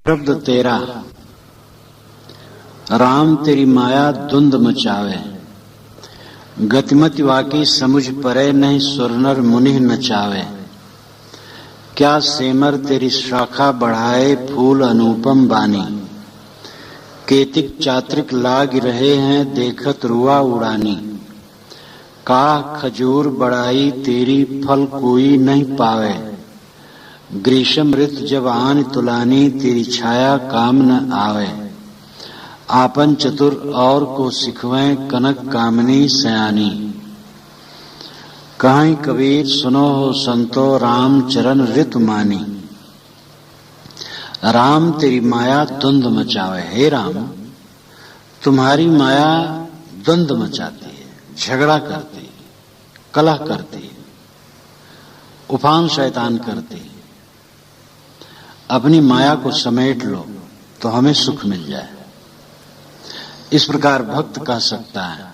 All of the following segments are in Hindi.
शब्द तेरा राम तेरी माया धुंध मचावे, गतिमति वाकी समुझ परे नहीं सुरनर मुनि नचावे। क्या सेमर तेरी शाखा बढ़ाए फूल अनुपम बानी, केतिक चात्रिक लाग रहे हैं देखत रुआ उड़ानी। का खजूर बढ़ाई तेरी फल कोई नहीं पावे, ग्रीष्म ऋतु जब आन तुलानी तेरी छाया काम न आवे। आपन चतुर और को सिखवें कनक कामनी सयानी, कहीं कबीर सुनो हो संतो राम चरण ऋतु मानी। राम तेरी माया द्वंद मचावे, हे राम तुम्हारी माया द्वंद मचाती है, झगड़ा करती है, कलह करती है, उफान शैतान करती है। अपनी माया को समेट लो तो हमें सुख मिल जाए, इस प्रकार भक्त कह सकता है।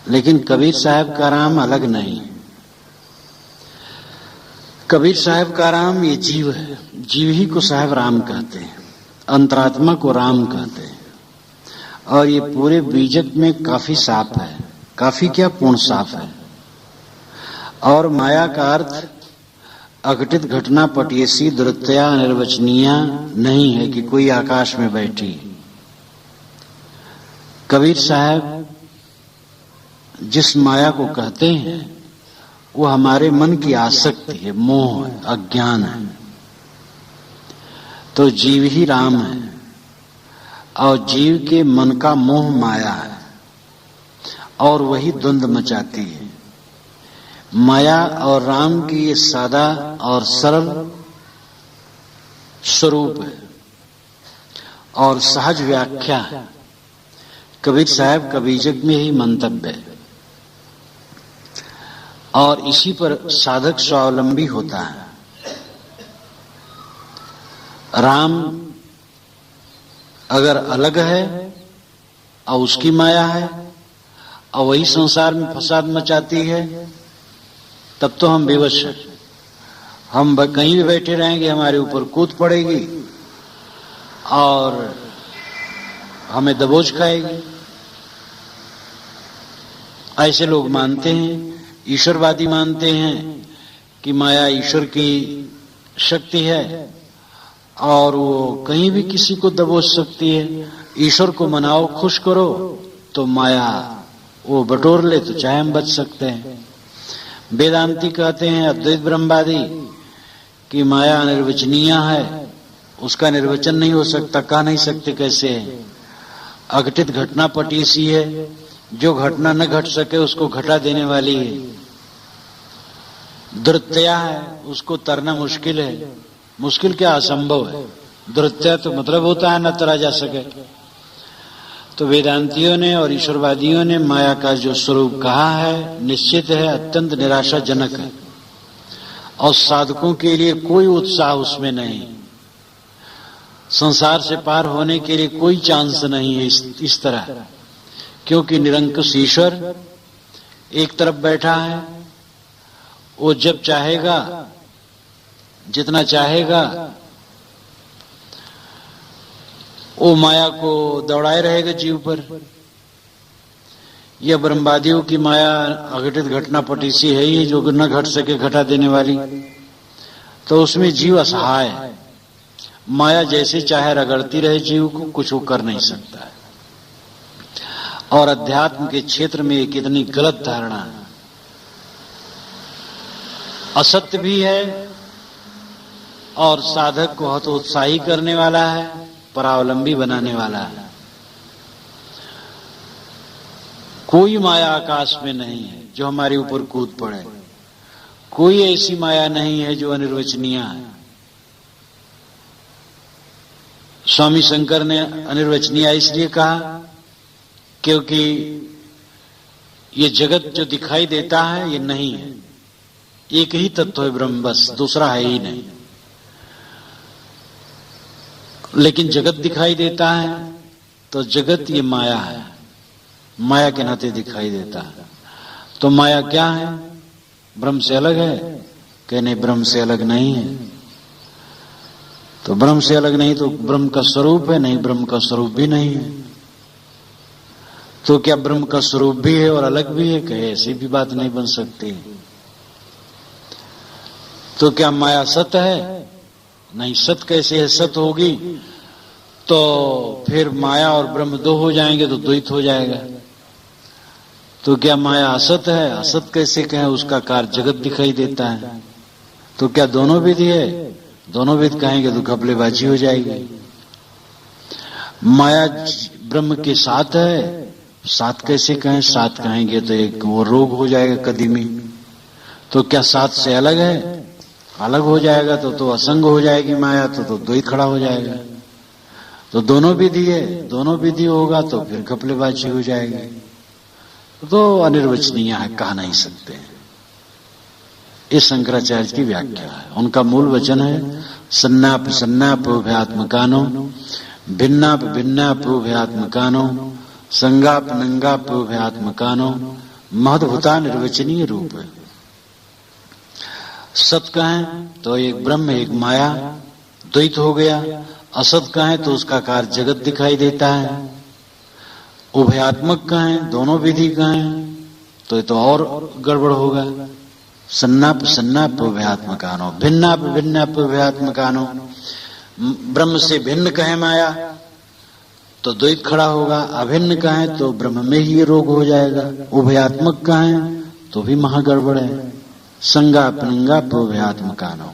लेकिन कबीर साहब का राम अलग नहीं। कबीर साहब का राम ये जीव है, जीव ही को साहब राम कहते हैं, अंतरात्मा को राम कहते हैं। और ये पूरे बीजक में काफी साफ है, काफी क्या पूर्ण साफ है। और माया का अर्थ अघटित घटना पटियसी दुरत्या निर्वचनीय नहीं है कि कोई आकाश में बैठी। कबीर साहब जिस माया को कहते हैं वो हमारे मन की आसक्ति है, मोह है, अज्ञान है। तो जीव ही राम है और जीव के मन का मोह माया है और वही द्वंद्व मचाती है। माया और राम की ये सादा और सरल स्वरूप है और सहज व्याख्या है। कबीर साहब का बीजक में ही मंतव्य है और इसी पर साधक स्वावलंबी होता है। राम अगर अलग है और उसकी माया है और वही संसार में फसाद मचाती है, तब तो हम बेवश हैं। हम कहीं भी बैठे रहेंगे हमारे ऊपर कूद पड़ेगी और हमें दबोच खाएगी। ऐसे लोग मानते हैं, ईश्वरवादी मानते हैं कि माया ईश्वर की शक्ति है और वो कहीं भी किसी को दबोच सकती है। ईश्वर को मनाओ, खुश करो तो माया वो बटोर ले तो चाहे हम बच सकते हैं। वेदांती कहते हैं, अद्वैत ब्रह्मवादी, कि माया अनिर्वचनीय है, उसका निर्वचन नहीं हो सकता, कह नहीं सकते कैसे है। अघटित घटना पटीसी है, जो घटना न घट सके उसको घटा देने वाली है। दुर्त्या है, उसको तरना मुश्किल है, मुश्किल क्या असंभव है। दुर्त्या तो मतलब होता है न तरा जा सके। तो वेदांतियों ने और ईश्वरवादियों ने माया का जो स्वरूप कहा है निश्चित है अत्यंत निराशाजनक है और साधकों के लिए कोई उत्साह उसमें नहीं। संसार से पार होने के लिए कोई चांस नहीं है इस तरह, क्योंकि निरंकुश ईश्वर एक तरफ बैठा है। वो जब चाहेगा, जितना चाहेगा, वो माया को दौड़ाए रहेगा जीव पर। यह ब्रह्मवादियों की माया अघटित घटना पटीसी है ही, जो न घट सके घटा देने वाली। तो उसमें जीव असहाय है, माया जैसे चाहे रगड़ती रहे जीव को, कुछ वो कर नहीं सकता है। और अध्यात्म के क्षेत्र में एक इतनी गलत धारणा है, असत्य भी है और साधक को हतोत्साही करने वाला है, परावलंबी बनाने वाला है। कोई माया आकाश में नहीं है जो हमारे ऊपर कूद पड़े, कोई ऐसी माया नहीं है जो अनिर्वचनीय है। स्वामी शंकर ने अनिर्वचनीय इसलिए कहा क्योंकि ये जगत जो दिखाई देता है ये नहीं है, एक ही तत्व है ब्रह्म, बस, दूसरा है ही नहीं। लेकिन जगत दिखाई देता है तो जगत ये माया है, माया के नाते दिखाई देता है। तो माया क्या है? ब्रह्म से अलग है? कि नहीं, ब्रह्म से अलग नहीं है। तो ब्रह्म से अलग नहीं तो ब्रह्म का स्वरूप है, नहीं ब्रह्म का स्वरूप भी नहीं है। तो क्या ब्रह्म का स्वरूप भी है और अलग भी है? कहे ऐसी भी बात नहीं बन सकती। तो क्या माया सत है? नहीं, सत कैसे है? सत होगी तो फिर माया और ब्रह्म दो हो जाएंगे तो द्वैत हो जाएगा। तो क्या माया असत है? असत कैसे कहें? उसका कार्य जगत दिखाई देता है। तो क्या दोनों विधि है? दोनों विधि कहेंगे तो घपलेबाजी हो जाएगी। माया ब्रह्म के साथ है, साथ कैसे कहें? साथ कहेंगे तो एक वो रोग हो जाएगा कदीमी। तो क्या साथ से अलग है? अलग हो जाएगा तो असंग हो जाएगी माया, तो द्वैत खड़ा हो जाएगा। तो दोनों विधि है, दोनों विधि होगा तो फिर घपलेबाजी हो जाएगी। तो अनिर्वचनीय है, कह नहीं सकते। इस शंकराचार्य की व्याख्या है। उनका मूल वचन है सन्नाप सन्नापोभ्यात्मकानो भिन्नाप भिन्नापोभ्यात्मकानो संगाप नंगापोभ्यात्मकानो महद्भुता निर्वचनीय रूप है। सत कहें तो एक ब्रह्म एक माया द्वैत हो गया। असत कहें तो उसका कार्य जगत दिखाई देता है। उभयात्मक कहें, दोनों विधि कहें तो ये तो और गड़बड़ होगा। सन्नाप सन्नापोभ्यात्मकानो भिन्नाप भिन्नापोभ्यात्मकानो, ब्रह्म से भिन्न कहें माया तो द्वैत खड़ा होगा। अभिन्न कहें तो ब्रह्म में ही रोग हो जाएगा। उभयात्मक कहें तो भी महागड़बड़ है। संगापनंगापोभ्यात्मकानो,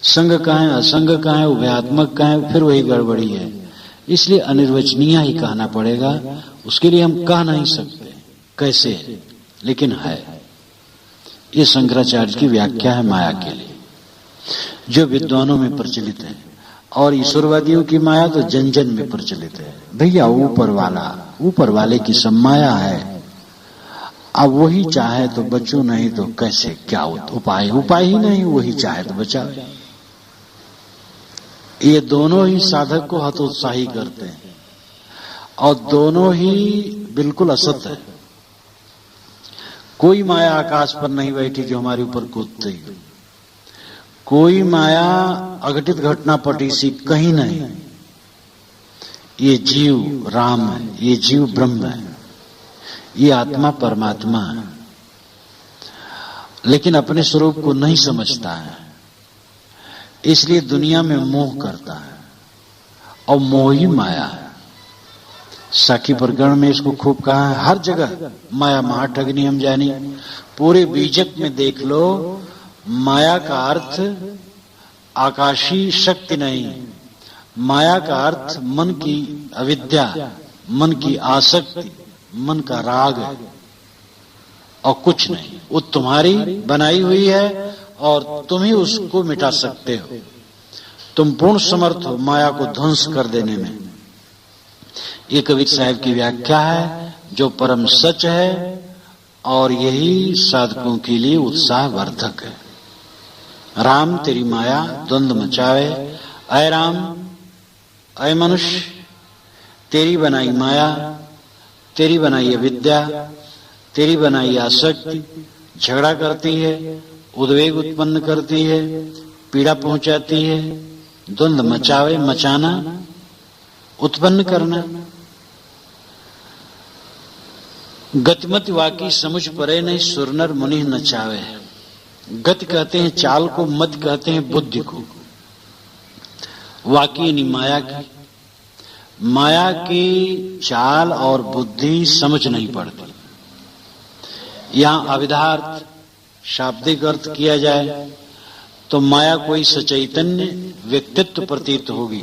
संग कहें असंग कहें उभयात्मक कहें फिर वही गड़बड़ी है। इसलिए अनिर्वचनीय ही कहना पड़ेगा। उसके लिए हम कह नहीं सकते कैसे, लेकिन है। ये शंकराचार्य की व्याख्या है माया के लिए, जो विद्वानों में प्रचलित है। और ईश्वरवादियों की माया तो जन जन में प्रचलित है। भैया ऊपर वाले की सब माया है। अब वही चाहे तो बचो, नहीं तो कैसे, क्या उपाय? उपाय ही नहीं, वही चाहे तो बचा। ये दोनों ही साधक को हतोत्साही करते हैं और दोनों ही बिल्कुल असत है। कोई माया आकाश पर नहीं बैठी जो हमारे ऊपर कूदती, कोई माया अघटित घटना पटी सी कहीं नहीं। ये जीव राम है, ये जीव ब्रह्म है, ये आत्मा परमात्मा है, लेकिन अपने स्वरूप को नहीं समझता है। इसलिए दुनिया में मोह करता है और मोह ही माया है। साखी प्रकरण में इसको खूब कहा है। हर जगह माया महाठगनी हम जानी। पूरे बीजक में देख लो, माया का अर्थ आकाशीय शक्ति नहीं, माया का अर्थ मन की अविद्या, मन की आसक्ति, मन का राग है और कुछ नहीं। वो तुम्हारी बनाई हुई है और तुम ही उसको मिटा सकते हो। तुम पूर्ण समर्थ हो माया को ध्वंस कर देने में। ये कबीर साहब की व्याख्या है जो परम सच है और यही साधकों के लिए उत्साह वर्धक है। राम तेरी माया द्वंद्व मचावे, अय राम अय मनुष्य, तेरी बनाई माया, तेरी बनाई अविद्या, तेरी बनाई आसक्ति झगड़ा करती है, उद्वेग उत्पन्न करती है, पीड़ा पहुंचाती है। द्वंद्व मचावे, मचाना, उत्पन्न करना। गतिमति वाकी समझ परे नहीं सुरनर मुनि नचावे। गति कहते हैं चाल को, मत कहते हैं बुद्धि को। वाकी यानी माया की, माया की चाल और बुद्धि समझ नहीं पड़ती। यहां अविधार्थ शाब्दिक अर्थ किया जाए तो माया कोई सचैतन्य व्यक्तित्व प्रतीत होगी,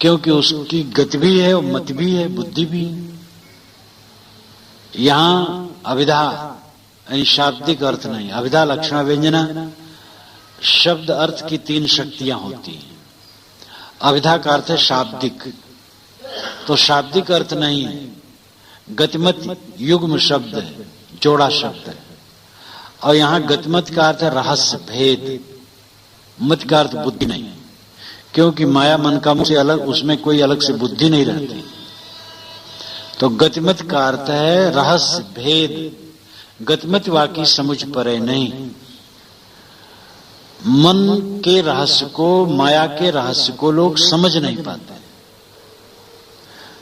क्योंकि उसकी गति भी है और मत भी है, बुद्धि भी है। यहां अविधा यानी शाब्दिक अर्थ नहीं। अविधा लक्षण व्यंजना, शब्द अर्थ की तीन शक्तियां होती हैं। अविधा का अर्थ है शाब्दिक, तो शाब्दिक अर्थ नहीं है। गतिमति युग्म शब्द है, जोड़ा शब्द है। और यहां गतिमत का अर्थ है रहस्य भेद। मत का अर्थ बुद्धि नहीं, क्योंकि माया मन का से अलग, उसमें कोई अलग से बुद्धि नहीं रहती। तो गतिमत का अर्थ है रहस्य भेद। गतिमत वाकी समझ परे नहीं। मन के रहस्य को, माया के रहस्य को लोग समझ नहीं पाते।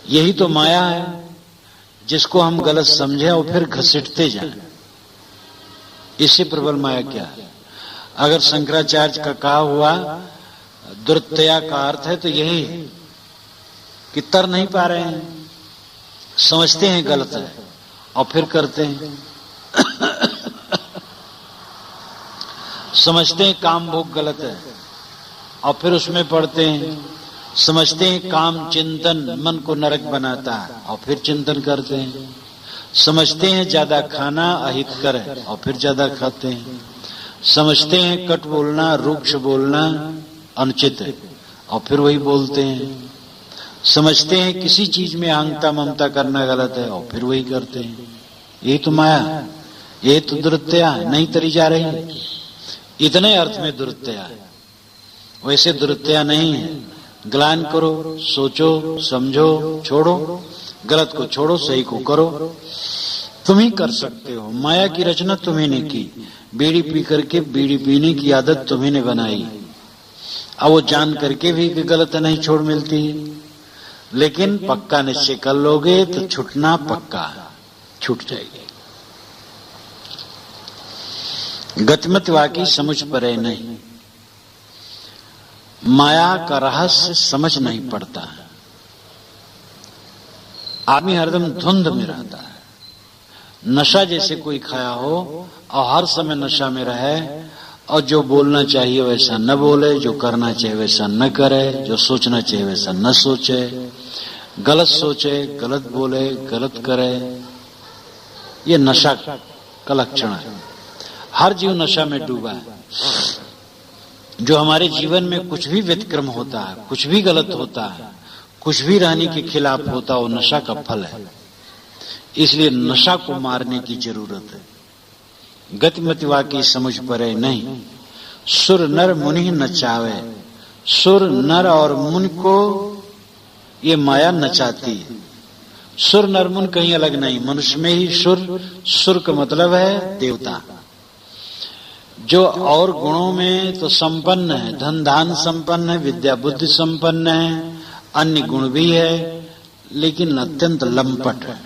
यही तो माया है जिसको हम गलत समझे और फिर घसीटते जाएं। इससे प्रबल माया क्या है? अगर शंकराचार्य का कहा हुआ दुर्तया का अर्थ है तो यही है कि तर नहीं पा रहे हैं, समझते हैं गलत है और फिर करते हैं। समझते हैं काम भोग गलत है और फिर उसमें पड़ते हैं। समझते हैं काम चिंतन मन को नरक बनाता है और फिर चिंतन करते हैं। समझते हैं ज्यादा खाना अहितकर है और फिर ज्यादा खाते हैं। समझते हैं कट बोलना, रुक्ष बोलना अनुचित है और फिर वही बोलते हैं। समझते हैं किसी चीज में अहंता ममता करना गलत है और फिर वही करते हैं। ये तो माया, ये तो दुरुत्तया नहीं तरी जा रही। इतने अर्थ में दुरुत्तया है, वैसे दुरुत्तया नहीं है। ग्लान करो, सोचो, समझो, छोड़ो, गलत को छोड़ो, सही को करो। तुम ही कर सकते हो। माया की रचना तुम्ही ने की। बीड़ी पी करके बीड़ी पीने की आदत तुम्ही ने बनाई। अब वो जान करके भी गलत नहीं छोड़ मिलती, लेकिन पक्का निश्चय कर लोगे तो छूटना पक्का छूट जाएगी। गतिमत वाकी समझ परे नहीं। माया का रहस्य समझ नहीं पड़ता है। आदमी हरदम धुंध में रहता है। नशा जैसे कोई खाया हो और हर समय नशा में रहे और जो बोलना चाहिए वैसा न बोले, जो करना चाहिए वैसा न करे, जो सोचना चाहिए वैसा न सोचे, गलत सोचे, गलत बोले, गलत करे। ये नशा का लक्षण है। हर जीव नशा में डूबा है। जो हमारे जीवन में कुछ भी व्यतिक्रम होता है, कुछ भी गलत होता है, कुछ भी रहने के खिलाफ होता है, वो नशा का फल है। इसलिए नशा को मारने की जरूरत है। गतिमति वाकी समझ परे नहीं। सुर नर मुनि नचावे। सुर नर और मुनि को ये माया नचाती है। सुर नर मुनि कहीं अलग नहीं, मनुष्य में ही सुर। सुर का मतलब है देवता। जो और गुणों में तो संपन्न है, धन धान संपन्न है, विद्या बुद्धि संपन्न है, अन्य गुण भी है, लेकिन अत्यंत लंपट है,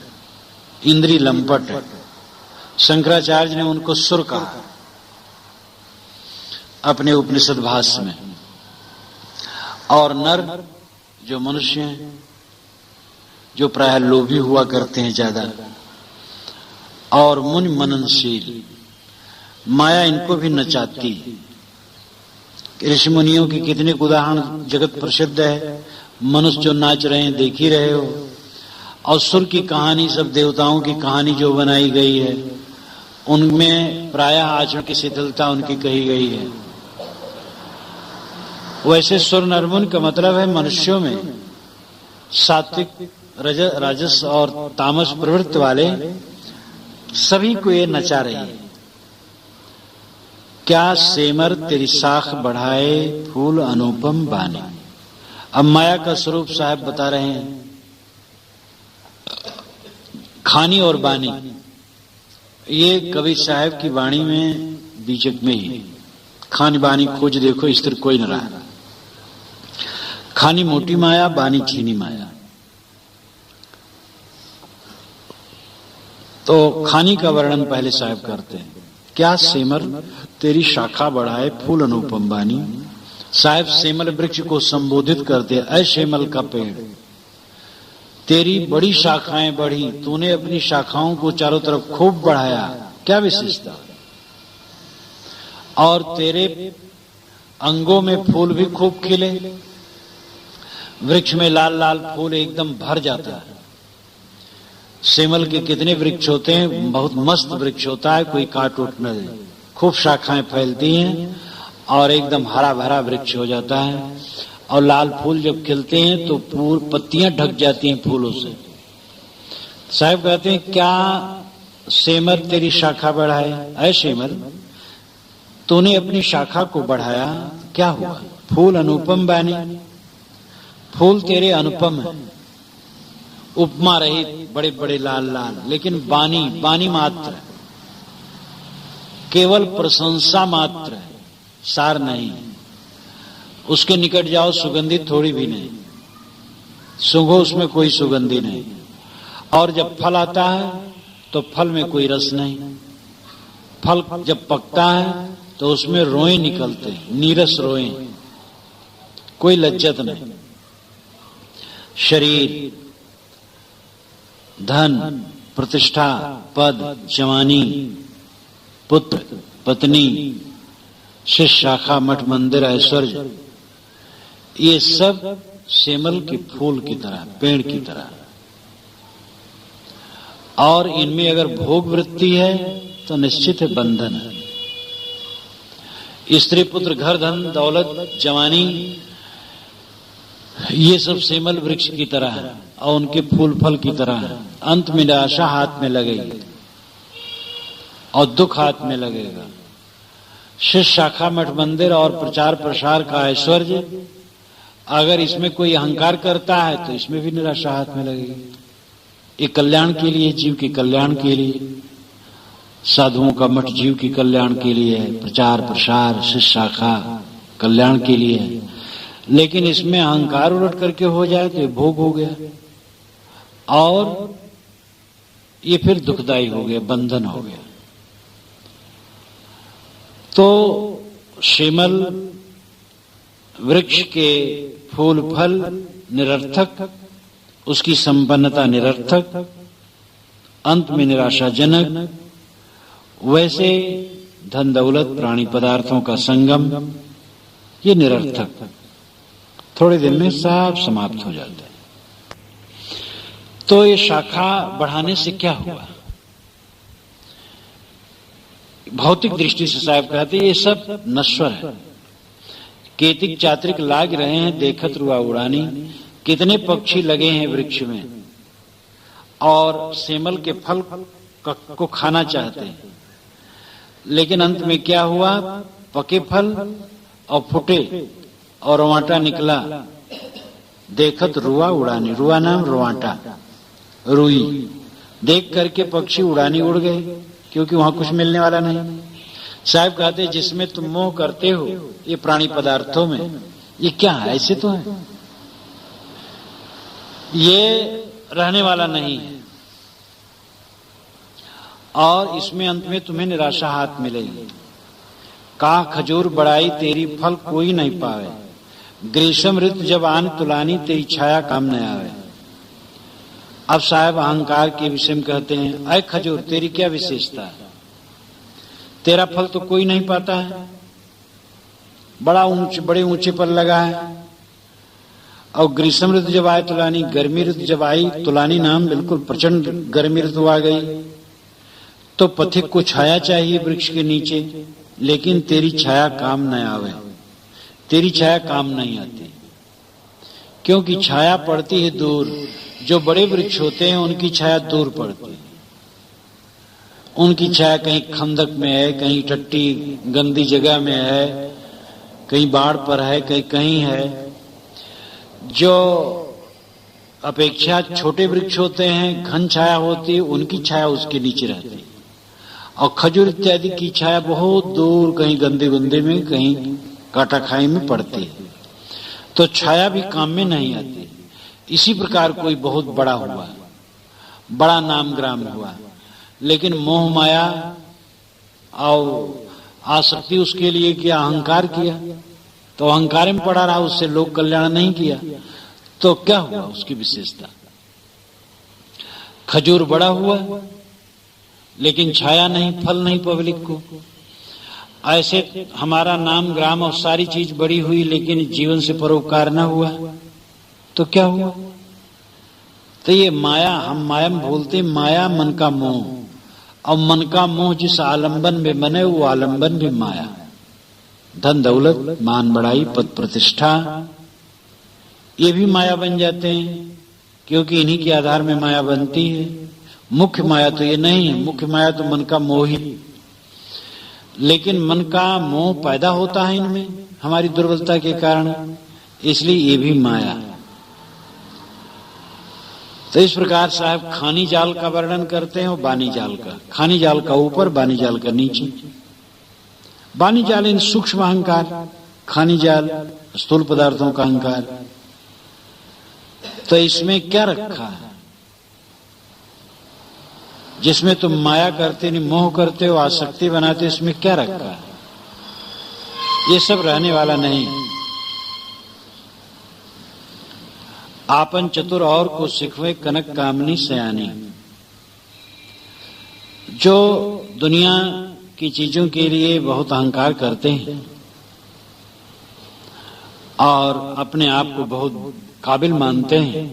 इंद्री लंपट है। शंकराचार्य ने उनको सुर कहा अपने उपनिषद भाष्य में। और नर जो मनुष्य हैं, जो प्रायः लोभी हुआ करते हैं ज्यादा, और मुनि मननशील। माया इनको भी नचाती है। ऋषि मुनियों की कितने उदाहरण जगत प्रसिद्ध है। मनुष्य जो नाच रहे हैं देख ही रहे हो। और सुर की कहानी, सब देवताओं की कहानी जो बनाई गई है, उनमें प्रायः आचरण की शिथिलता उनकी कही गई है। वैसे सुर नरमुन का मतलब है मनुष्यों में सात्विक, राजस और तामस प्रवृत्ति वाले सभी को ये नचा रही है। क्या सेमर तेरी शाख बढ़ाए फूल अनुपम बानी। अब माया का स्वरूप साहब बता रहे हैं। खानी और बानी, ये कवि साहब की वाणी में बीचक में ही। खानी बानी खोज देखो, इस तरह कोई न रहा। खानी मोटी माया, बानी छीनी माया। तो खानी का वर्णन पहले साहब करते हैं। क्या सेमर तेरी शाखा बढ़ाए फूल अनुपम बानी। साहब सेमल वृक्ष को संबोधित करते, ऐ सेमल का पेड़, तेरी बड़ी शाखाएं बढ़ी, तूने अपनी शाखाओं को चारों तरफ खूब बढ़ाया, क्या विशेषता। और तेरे अंगों में फूल भी खूब खिले। वृक्ष में लाल लाल फूल एकदम भर जाता है। सेमल के कितने वृक्ष होते हैं, बहुत मस्त वृक्ष होता है, कोई काट उठ न दे। खूब शाखाएं फैलती हैं और एकदम हरा भरा वृक्ष हो जाता है। और लाल फूल जब खिलते हैं तो पूरी पत्तियां ढक जाती हैं फूलों से। साहब कहते हैं क्या सेमर तेरी शाखा बढ़ाए। ऐ सेमर, तूने अपनी शाखा को बढ़ाया, क्या हुआ। फूल अनुपम बानी, फूल तेरे अनुपम है, उपमा रहित, बड़े बड़े लाल लाल, लेकिन बानी, बानी मात्र है, केवल प्रशंसा मात्र है। सार नहीं। उसके निकट जाओ, सुगंधित थोड़ी भी नहीं, सूंघो, उसमें कोई सुगंधी नहीं। और जब फल आता है तो फल में कोई रस नहीं। फल जब पकता है तो उसमें रोए निकलते हैं, नीरस रोए, कोई लज्जत नहीं। शरीर, धन, प्रतिष्ठा, पद, जवानी, पुत्र, पत्नी, शिष्य, शाखा, मठ, मंदिर, ऐश्वर्य, ये सब सेमल के फूल की तरह, पेड़ की तरह। और इनमें अगर भोग वृत्ति है तो निश्चित है बंधन है। स्त्री, पुत्र, घर, धन, दौलत, जवानी, ये सब सेमल वृक्ष की तरह है और उनके फूल फल की तरह है। अंत में निराशा हाथ में लगेगी और दुख हाथ में लगेगा। शिष्य, शाखा, मठ, मंदिर और प्रचार प्रसार का ऐश्वर्य, अगर इसमें कोई अहंकार करता है तो इसमें भी निराशा हाथ में लगेगी। ये कल्याण के लिए, जीव के कल्याण के लिए, साधुओं का मठ जीव के कल्याण के लिए है, प्रचार प्रसार, शिष्य शाखा कल्याण के लिए है। लेकिन इसमें अहंकार उलट करके हो जाए तो ये भोग हो गया और ये फिर दुखदायी हो गया, बंधन हो गया। तो सेमल वृक्ष के फूल फल निरर्थक, उसकी संपन्नता निरर्थक, अंत में निराशाजनक। वैसे धन दौलत प्राणी पदार्थों का संगम ये निरर्थक, थोड़े दिन में सब समाप्त हो जाता है। तो ये शाखा बढ़ाने से क्या हुआ? भौतिक दृष्टि से साहब कहते ये सब नश्वर है। केतिक चात्रिक लाग रहे हैं देखत रुआ उड़ानी, कितने पक्षी लगे हैं वृक्ष में और सेमल के फल को खाना चाहते हैं, लेकिन अंत में क्या हुआ? पके फल और फुटे और रवांटा निकला। देखत रुआ उड़ानी, रुआ नाम रवांटा, रुई, देख करके पक्षी उड़ानी उड़ गए क्योंकि वहां कुछ मिलने वाला नहीं। साहब कहते जिसमें तुम मोह करते हो ये प्राणी पदार्थों में, ये क्या है? ऐसे तो है, ये रहने वाला नहीं है और इसमें अंत में तुम्हें निराशा हाथ मिलेगी। का खजूर बड़ाई तेरी फल कोई नहीं पावे, ग्रीष्म ऋतु जब आन तुलानी तेरी छाया काम न आवे। अब साहब अहंकार के विषय में कहते हैं, अय खजूर तेरी क्या विशेषता है? तेरा फल तो कोई नहीं पाता है, बड़े ऊंचे पर लगा है। और ग्रीष्म ऋतु जब आए तुलानी, गर्मी ऋतु जब आई तुलानी नाम बिल्कुल प्रचंड गर्मी ऋतु आ गई तो पथिक को छाया चाहिए वृक्ष के नीचे, लेकिन तेरी छाया काम न आवे, तेरी छाया काम नहीं आती क्योंकि छाया पड़ती है दूर। जो बड़े वृक्ष होते हैं उनकी छाया दूर पड़ती है, उनकी छाया कहीं खंदक में है, कहीं टट्टी गंदी जगह में है, कहीं बाढ़ पर है, कहीं कहीं है। जो अपेक्षा छोटे वृक्ष होते हैं, घन छाया होती है, उनकी छाया उसके नीचे रहती है। और खजूर इत्यादि की छाया बहुत दूर कहीं गंदे गुंदे में, कहीं काटा खाई में पड़ती है, तो छाया भी काम में नहीं आती। इसी प्रकार कोई बहुत बड़ा हुआ, बड़ा नाम ग्राम हुआ, लेकिन मोह माया और आसक्ति उसके लिए किया, अहंकार किया, तो अहंकार में पड़ा रहा, उससे लोक कल्याण नहीं किया, तो क्या हुआ उसकी विशेषता? खजूर बड़ा हुआ लेकिन छाया नहीं, फल नहीं पब्लिक को। ऐसे हमारा नाम ग्राम और सारी चीज बड़ी हुई लेकिन जीवन से परोपकार न हुआ तो क्या हुआ? तो ये माया, हम माया में बोलते, माया मन का मोह, और मन का मोह जिस आलंबन में बने वो आलंबन भी माया। धन दौलत, मान बढ़ाई, पद प्रतिष्ठा, ये भी माया बन जाते हैं क्योंकि इन्हीं के आधार में माया बनती है। मुख्य माया तो ये नहीं है, मुख्य माया तो मन का मोह ही, लेकिन मन का मोह पैदा होता है इनमें हमारी दुर्बलता के कारण, इसलिए ये भी माया। तो इस प्रकार साहब खानी जाल का वर्णन करते हैं और बानी जाल का। खानी जाल का ऊपर, बानी जाल का नीचे। वाणी जाल इन सूक्ष्म अहंकार, खानी जाल स्थूल पदार्थों का अहंकार। तो इसमें क्या रखा है? जिसमें तुम माया करते नहीं, मोह करते हो, आसक्ति बनाते, इसमें क्या रखा है? ये सब रहने वाला नहीं। आपन चतुर और को सिखवे कनक कामनी सयानी। जो दुनिया की चीजों के लिए बहुत अहंकार करते हैं और अपने आप को बहुत काबिल मानते हैं,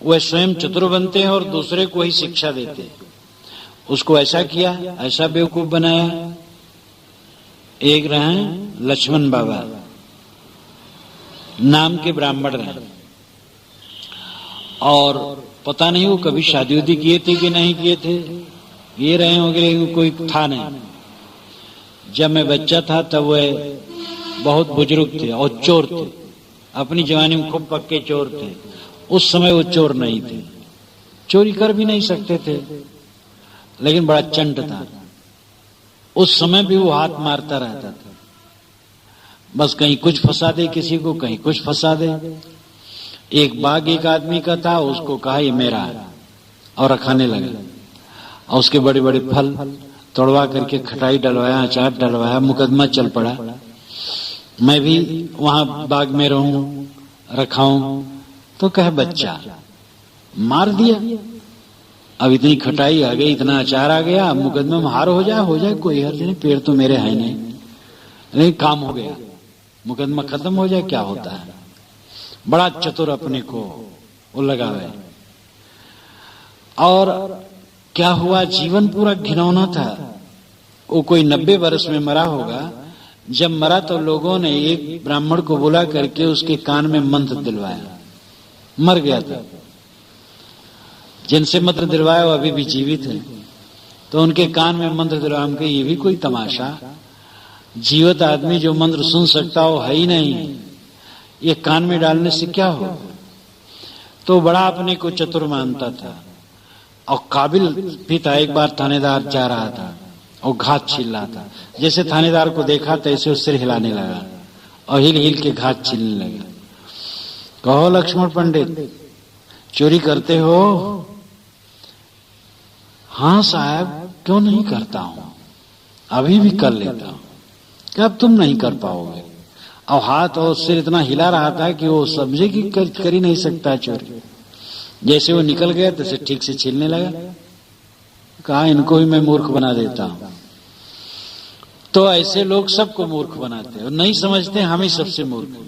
वह स्वयं चतुर बनते हैं और दूसरे को ही शिक्षा देते हैं। उसको ऐसा किया, ऐसा बेवकूफ बनाया। एक रहे लक्ष्मण बाबा नाम के ब्राह्मण रहे और पता नहीं वो कभी शादी उदी किए थे कि नहीं किए थे, ये रहे होंगे, लेकिन कोई था नहीं। जब मैं बच्चा था तब वह बहुत बुजुर्ग थे और चोर थे, अपनी जवानी में खूब पक्के चोर थे। उस समय वो चोर नहीं थे, चोरी कर भी नहीं सकते थे, लेकिन बड़ा चंट था। उस समय भी वो हाथ मारता रहता था, बस कहीं कुछ फंसा दे किसी को, कहीं कुछ फंसा दे। एक बाग एक आदमी का था, उसको कहा ये मेरा है और खाने लगा और उसके बड़े बड़े फल तोड़वा करके खटाई डलवाया, अचार डलवाया, मुकदमा चल पड़ा। मैं भी वहां बाग में रहूं, रखाऊं, तो कहे बच्चा मार दिया। अब इतनी खटाई आ गई, इतना अचार आ गया, अब मुकदमे में हार हो जाए कोई हर्ज नहीं, पेड़ तो मेरे है नहीं, लेकिन काम हो गया, मुकदमा खत्म हो जाए, क्या होता है। बड़ा चतुर अपने को वो लगावे। और क्या हुआ, जीवन पूरा घिनौना था। वो कोई 90 वर्ष में मरा होगा। जब मरा तो लोगों ने एक ब्राह्मण को बुला करके उसके कान में मंत्र दिलवाया। मर गया था, जिनसे मंत्र दिलवाया वो अभी भी जीवित है, तो उनके कान में मंत्र दिलवाया। हम कहे ये भी कोई तमाशा, जीवित आदमी जो मंत्र सुन सकता हो है ही नहीं, ये कान में डालने से क्या हो। तो बड़ा अपने को चतुर मानता था और काबिल भी था। एक बार थानेदार जा रहा था और घात छील रहा था, जैसे थानेदार को देखा तैसे उस सिर हिलाने लगा और हिल हिल के घात छीलने लगा। कहो लक्ष्मण पंडित चोरी करते हो? हाँ साहब, क्यों नहीं करता हूं, अभी भी कर लेता हूं। क्या अब तुम नहीं कर पाओगे? और हाथ और सिर इतना हिला रहा था कि वो समझे कि कर ही नहीं सकता चोरी। जैसे वो निकल गया तैसे ठीक से छीलने लगा। कहा इनको ही मैं मूर्ख बना देता हूं। तो ऐसे लोग सबको मूर्ख बनाते हैं और नहीं समझते हम ही सबसे मूर्ख।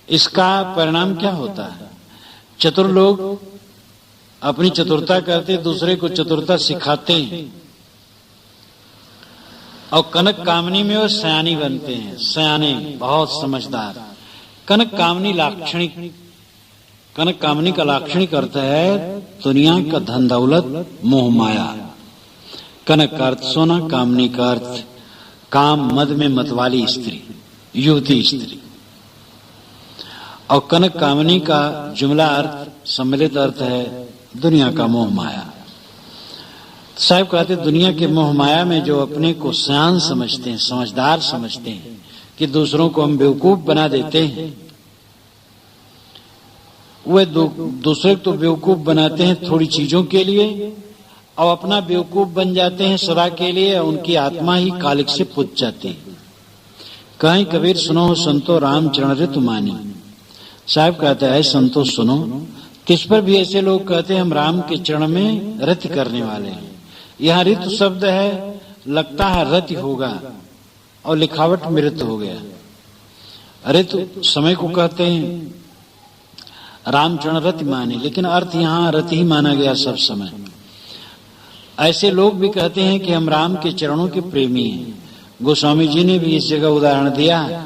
इसका परिणाम क्या होता है? चतुर लोग अपनी चतुरता करते, दूसरे को चतुरता सिखाते हैं और कनक कामनी में वो सयानी बनते हैं। सयाने, बहुत समझदार। कनक कामनी लाक्षणिक, कनक कामनी का लाक्षणिक अर्थ है दुनिया का धन दौलत मोह माया। कनक का अर्थ सोना, कामनी का अर्थ काम मद में मतवाली स्त्री, युवती स्त्री। और कनक कामनी का जुमला अर्थ, सम्मिलित अर्थ है दुनिया का मोह माया। साहब कहते दुनिया के मोह माया में जो अपने को सयान समझते हैं, समझदार समझते हैं कि दूसरों को हम बेवकूफ बना देते हैं, वे दूसरे को बेवकूफ बनाते हैं थोड़ी चीजों के लिए और अपना बेवकूफ बन जाते हैं सदा के लिए। उनकी आत्मा ही कालिक से पूज जाती है। कहीं कबीर सुनो संतो राम चरण ऋतु मानी। साहब कहते हैं संतो सुनो, किस पर भी ऐसे लोग कहते हैं हम राम के चरण में रति करने वाले हैं। यहाँ ऋतु शब्द है, लगता है रति होगा और लिखावट में ऋतु हो गया। ऋतु समय को कहते हैं, रामचरण रति माने, लेकिन अर्थ यहाँ रति ही माना गया सब समय। ऐसे लोग भी कहते हैं कि हम राम के चरणों के प्रेमी हैं। गोस्वामी जी ने भी इस जगह उदाहरण दिया है,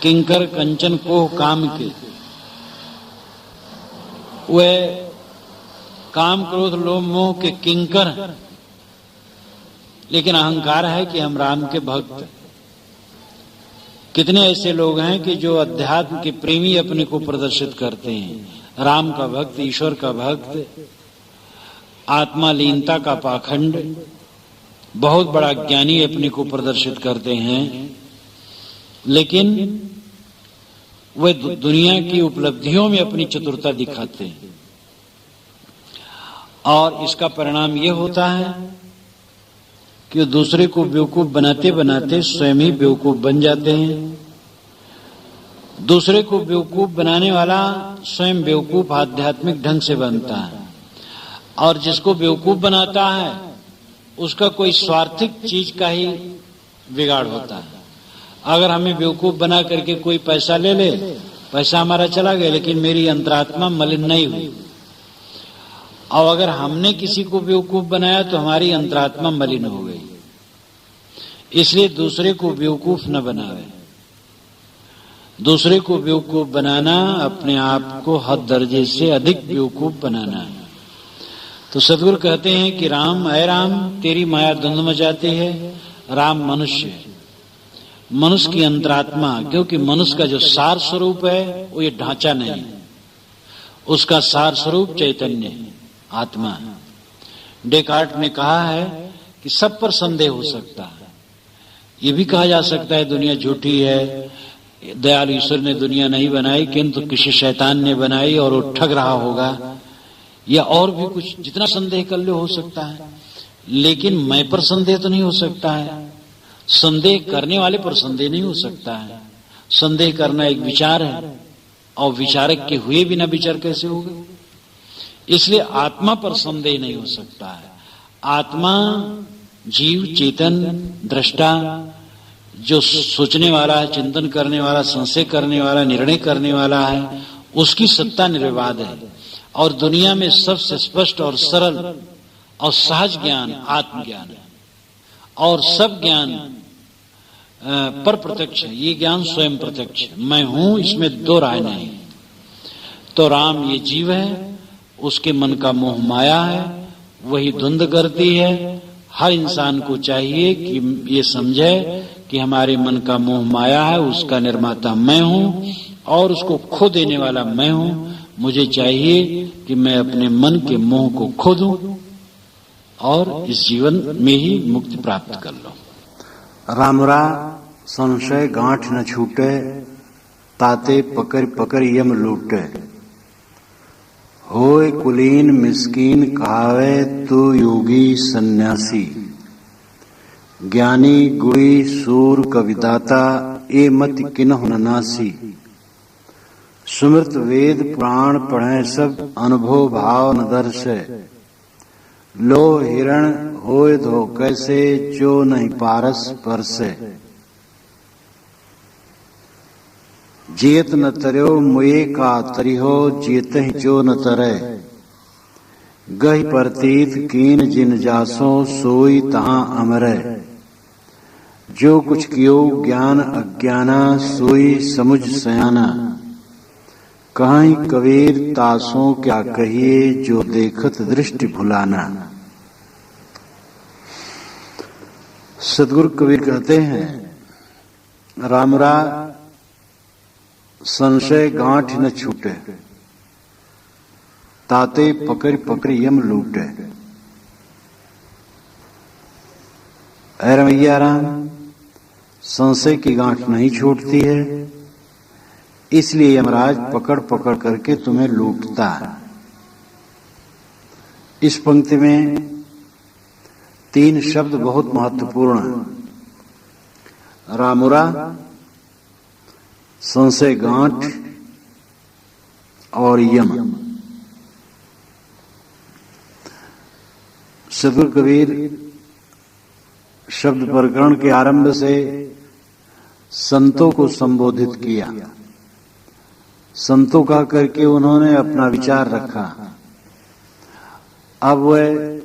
किंकर कंचन कोह काम के, वे काम क्रोध लोभ मोह के किंकर, लेकिन अहंकार है कि हम राम के भक्त। कितने ऐसे लोग हैं कि जो अध्यात्म के प्रेमी अपने को प्रदर्शित करते हैं, राम का भक्त, ईश्वर का भक्त, आत्मा लीनता का पाखंड, बहुत बड़ा ज्ञानी अपने को प्रदर्शित करते हैं, लेकिन वे दुनिया की उपलब्धियों में अपनी चतुरता दिखाते हैं, और इसका परिणाम यह होता है कि दूसरे को बेवकूफ बनाते बनाते स्वयं ही बेवकूफ बन जाते हैं। दूसरे को बेवकूफ बनाने वाला स्वयं बेवकूफ आध्यात्मिक ढंग से बनता है, और जिसको बेवकूफ बनाता है उसका कोई स्वार्थिक चीज का ही बिगाड़ होता है। अगर हमें बेवकूफ बना करके कोई पैसा ले ले, पैसा हमारा चला गया, लेकिन मेरी अंतरात्मा मलिन नहीं हुई। और अगर हमने किसी को बेवकूफ बनाया तो हमारी अंतरात्मा मलिन हो गई। इसलिए दूसरे को बेवकूफ न बनावे। दूसरे को बेवकूफ बनाना अपने आप को हद दर्जे से अधिक बेवकूफ बनाना है। तो सदगुरु कहते हैं कि राम, अय राम, तेरी माया द्वंद्व मचाती है। राम मनुष्य है, मनुष्य की अंतरात्मा, क्योंकि मनुष्य का जो सार स्वरूप है वो ये ढांचा नहीं है, उसका सार स्वरूप चैतन्य है, आत्मा है। डेकार्ट ने कहा है कि सब पर संदेह हो सकता है। ये भी कहा जा सकता है दुनिया झूठी है, दयालु ईश्वर ने दुनिया नहीं बनाई, किंतु किसी शैतान ने बनाई और वो ठग रहा होगा, या और भी कुछ, जितना संदेह कर लो हो सकता है। लेकिन मैं पर संदेह तो नहीं हो सकता है, संदेह करने वाले पर संदेह नहीं हो सकता है। संदेह करना एक विचार है, और विचारक के हुए बिना विचार कैसे होगा। इसलिए आत्मा पर संदेह नहीं हो सकता है। आत्मा जीव, चेतन, दृष्टा, जो सोचने वाला है, चिंतन करने वाला, संशय करने वाला, निर्णय करने वाला है, उसकी सत्ता निर्विवाद है। और दुनिया में सबसे स्पष्ट और सरल और सहज ज्ञान आत्मज्ञान है, और सब ज्ञान पर प्रत्यक्ष है। ये ज्ञान स्वयं प्रत्यक्ष है, मैं हूं, इसमें दो राय नहीं। तो राम ये जीव है, उसके मन का मोह माया है, वही द्वंद्व करती है। हर इंसान को चाहिए कि ये समझे कि हमारे मन का मोह माया है, उसका निर्माता मैं हूं और उसको खो देने वाला मैं हूं। मुझे चाहिए कि मैं अपने मन के मोह को खो दूं और इस जीवन में ही मुक्ति प्राप्त कर लूं। रामरा संशय गांठ न छूटे, ताते पकड़ पकड़ यम लूटे। होए कुलीन मिस्कीन कहावे तू योगी सन्यासी। ज्ञानी गुणी सूर कविदाता ए मत किन्हु न नासी। सुमृत वेद पुराण पढ़े सब अनुभव भाव न दर्शे। लो हिरण होए धो कैसे जो नहीं पारस परसे। जियत न तरयो मुए का तरिहो जियत ही जो न तरे। गहि प्रतीत कीन जिन जासो सोई तहां अमरे। जो कुछ कियो ज्ञान अज्ञाना सोई समुझ सयाना। कहीं कबीर तासों क्या कहिए जो देखत दृष्टि भुलाना। सदगुरु कबीर कहते हैं रामरा संशय गांठ न छूटे, ताते पकड़ पकड़ यम लूटे। ऐ रमैया राम, संशय की गांठ नहीं छूटती है, इसलिए यमराज पकड़ पकड़ करके तुम्हें लूटता है। इस पंक्ति में 3 शब्द बहुत महत्वपूर्ण हैं। रामुरा, संशय गांठ और यम। सदगुरु कबीर शब्द प्रकरण के आरंभ से संतों को संबोधित किया। संतों का करके उन्होंने अपना विचार रखा। अब वह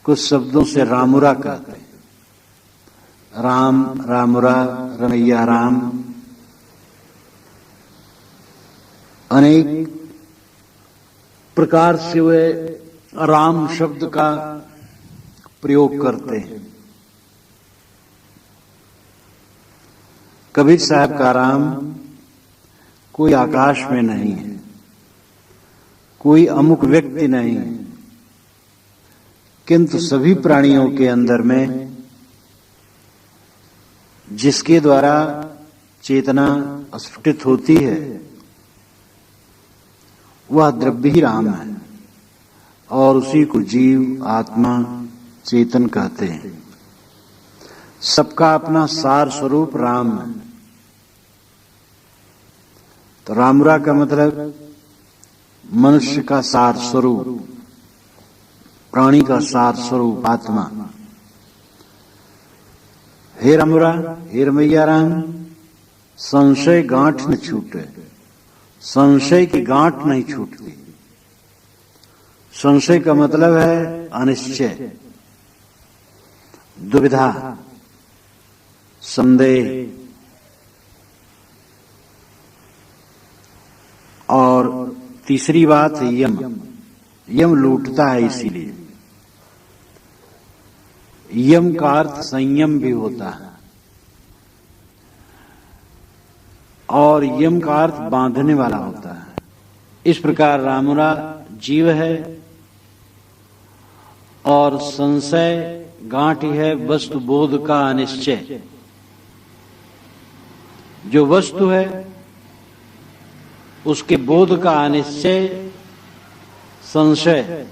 कुछ शब्दों से रामुरा कहते हैं। राम, रामुरा, रमैया राम, अनेक प्रकार से वे राम शब्द का प्रयोग करते हैं। कबीर साहब का राम कोई आकाश में नहीं है, कोई अमुक व्यक्ति नहीं है, किंतु सभी प्राणियों के अंदर में जिसके द्वारा चेतना स्फुटित होती है वह द्रव्य ही राम है और उसी को जीव आत्मा चेतन कहते हैं। सबका अपना सार स्वरूप राम है। तो रामुरा का मतलब मनुष्य का सार स्वरूप, प्राणी का सार स्वरूप आत्मा। हे रामुरा, हे रमैया राम, संशय गांठ न छूटे। संशय की गांठ नहीं छूटती। संशय का मतलब है अनिश्चय, दुविधा, संदेह। और तीसरी बात है यम। यम लूटता है, इसीलिए यम का अर्थ संयम भी होता है और यम का अर्थ बांधने वाला होता है। इस प्रकार रामुरा जीव है और संशय गांठ है वस्तु बोध का अनिश्चय। जो वस्तु है उसके बोध का अनिश्चय संशय,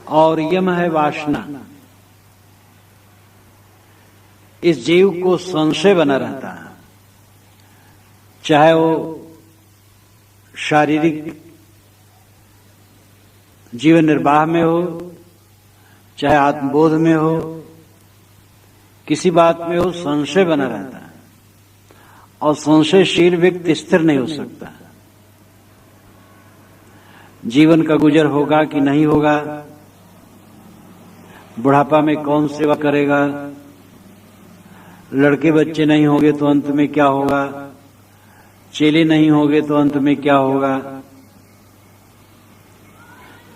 और यम है वासना। इस जीव को संशय बना रहता है, चाहे वो शारीरिक जीवन निर्वाह में हो, चाहे आत्मबोध में हो, किसी बात में हो, संशय बना रहता है। और संशयशील व्यक्ति स्थिर नहीं हो सकता। जीवन का गुजर होगा कि नहीं होगा, बुढ़ापा में कौन सेवा करेगा, लड़के बच्चे नहीं होंगे तो अंत में क्या होगा, चेले नहीं होंगे तो अंत में क्या होगा।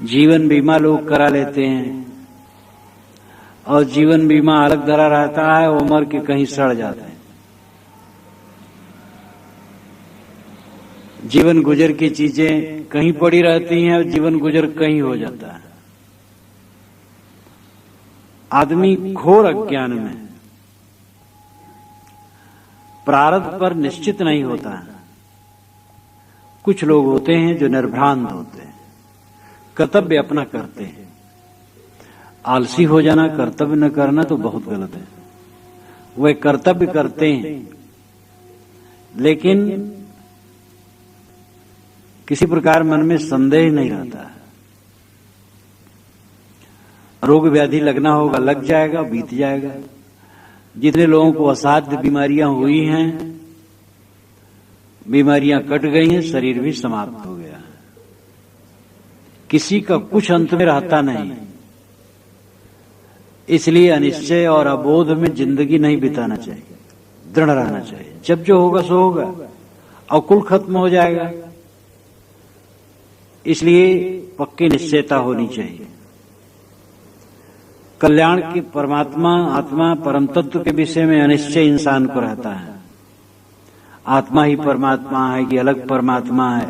जीवन बीमा लोग करा लेते हैं और जीवन बीमा अलग धरा रहता है, वो मर के कहीं सड़ जाते हैं। जीवन गुजर की चीजें कहीं पड़ी रहती हैं और जीवन गुजर कहीं हो जाता है। आदमी घोर अज्ञान में प्रारब्ध पर निश्चित नहीं होता है। कुछ लोग होते हैं जो निर्भ्रांत होते हैं, कर्तव्य अपना करते हैं। आलसी हो जाना, कर्तव्य न करना तो बहुत गलत है। वे कर्तव्य करते हैं लेकिन किसी प्रकार मन में संदेह नहीं रहता है। रोग व्याधि लगना होगा, लग जाएगा, बीत जाएगा। जितने लोगों को असाध्य बीमारियां हुई हैं, बीमारियां कट गई हैं, शरीर भी समाप्त हो गया। किसी का कुछ अंत में रहता नहीं। इसलिए अनिश्चय और अबोध में जिंदगी नहीं बिताना चाहिए, दृढ़ रहना चाहिए। जब जो होगा सो होगा और कुल खत्म हो जाएगा। इसलिए पक्की निश्चयता होनी चाहिए। कल्याण की परमात्मा आत्मा परम तत्व के विषय में अनिश्चय इंसान को रहता है। आत्मा ही परमात्मा है कि अलग परमात्मा है,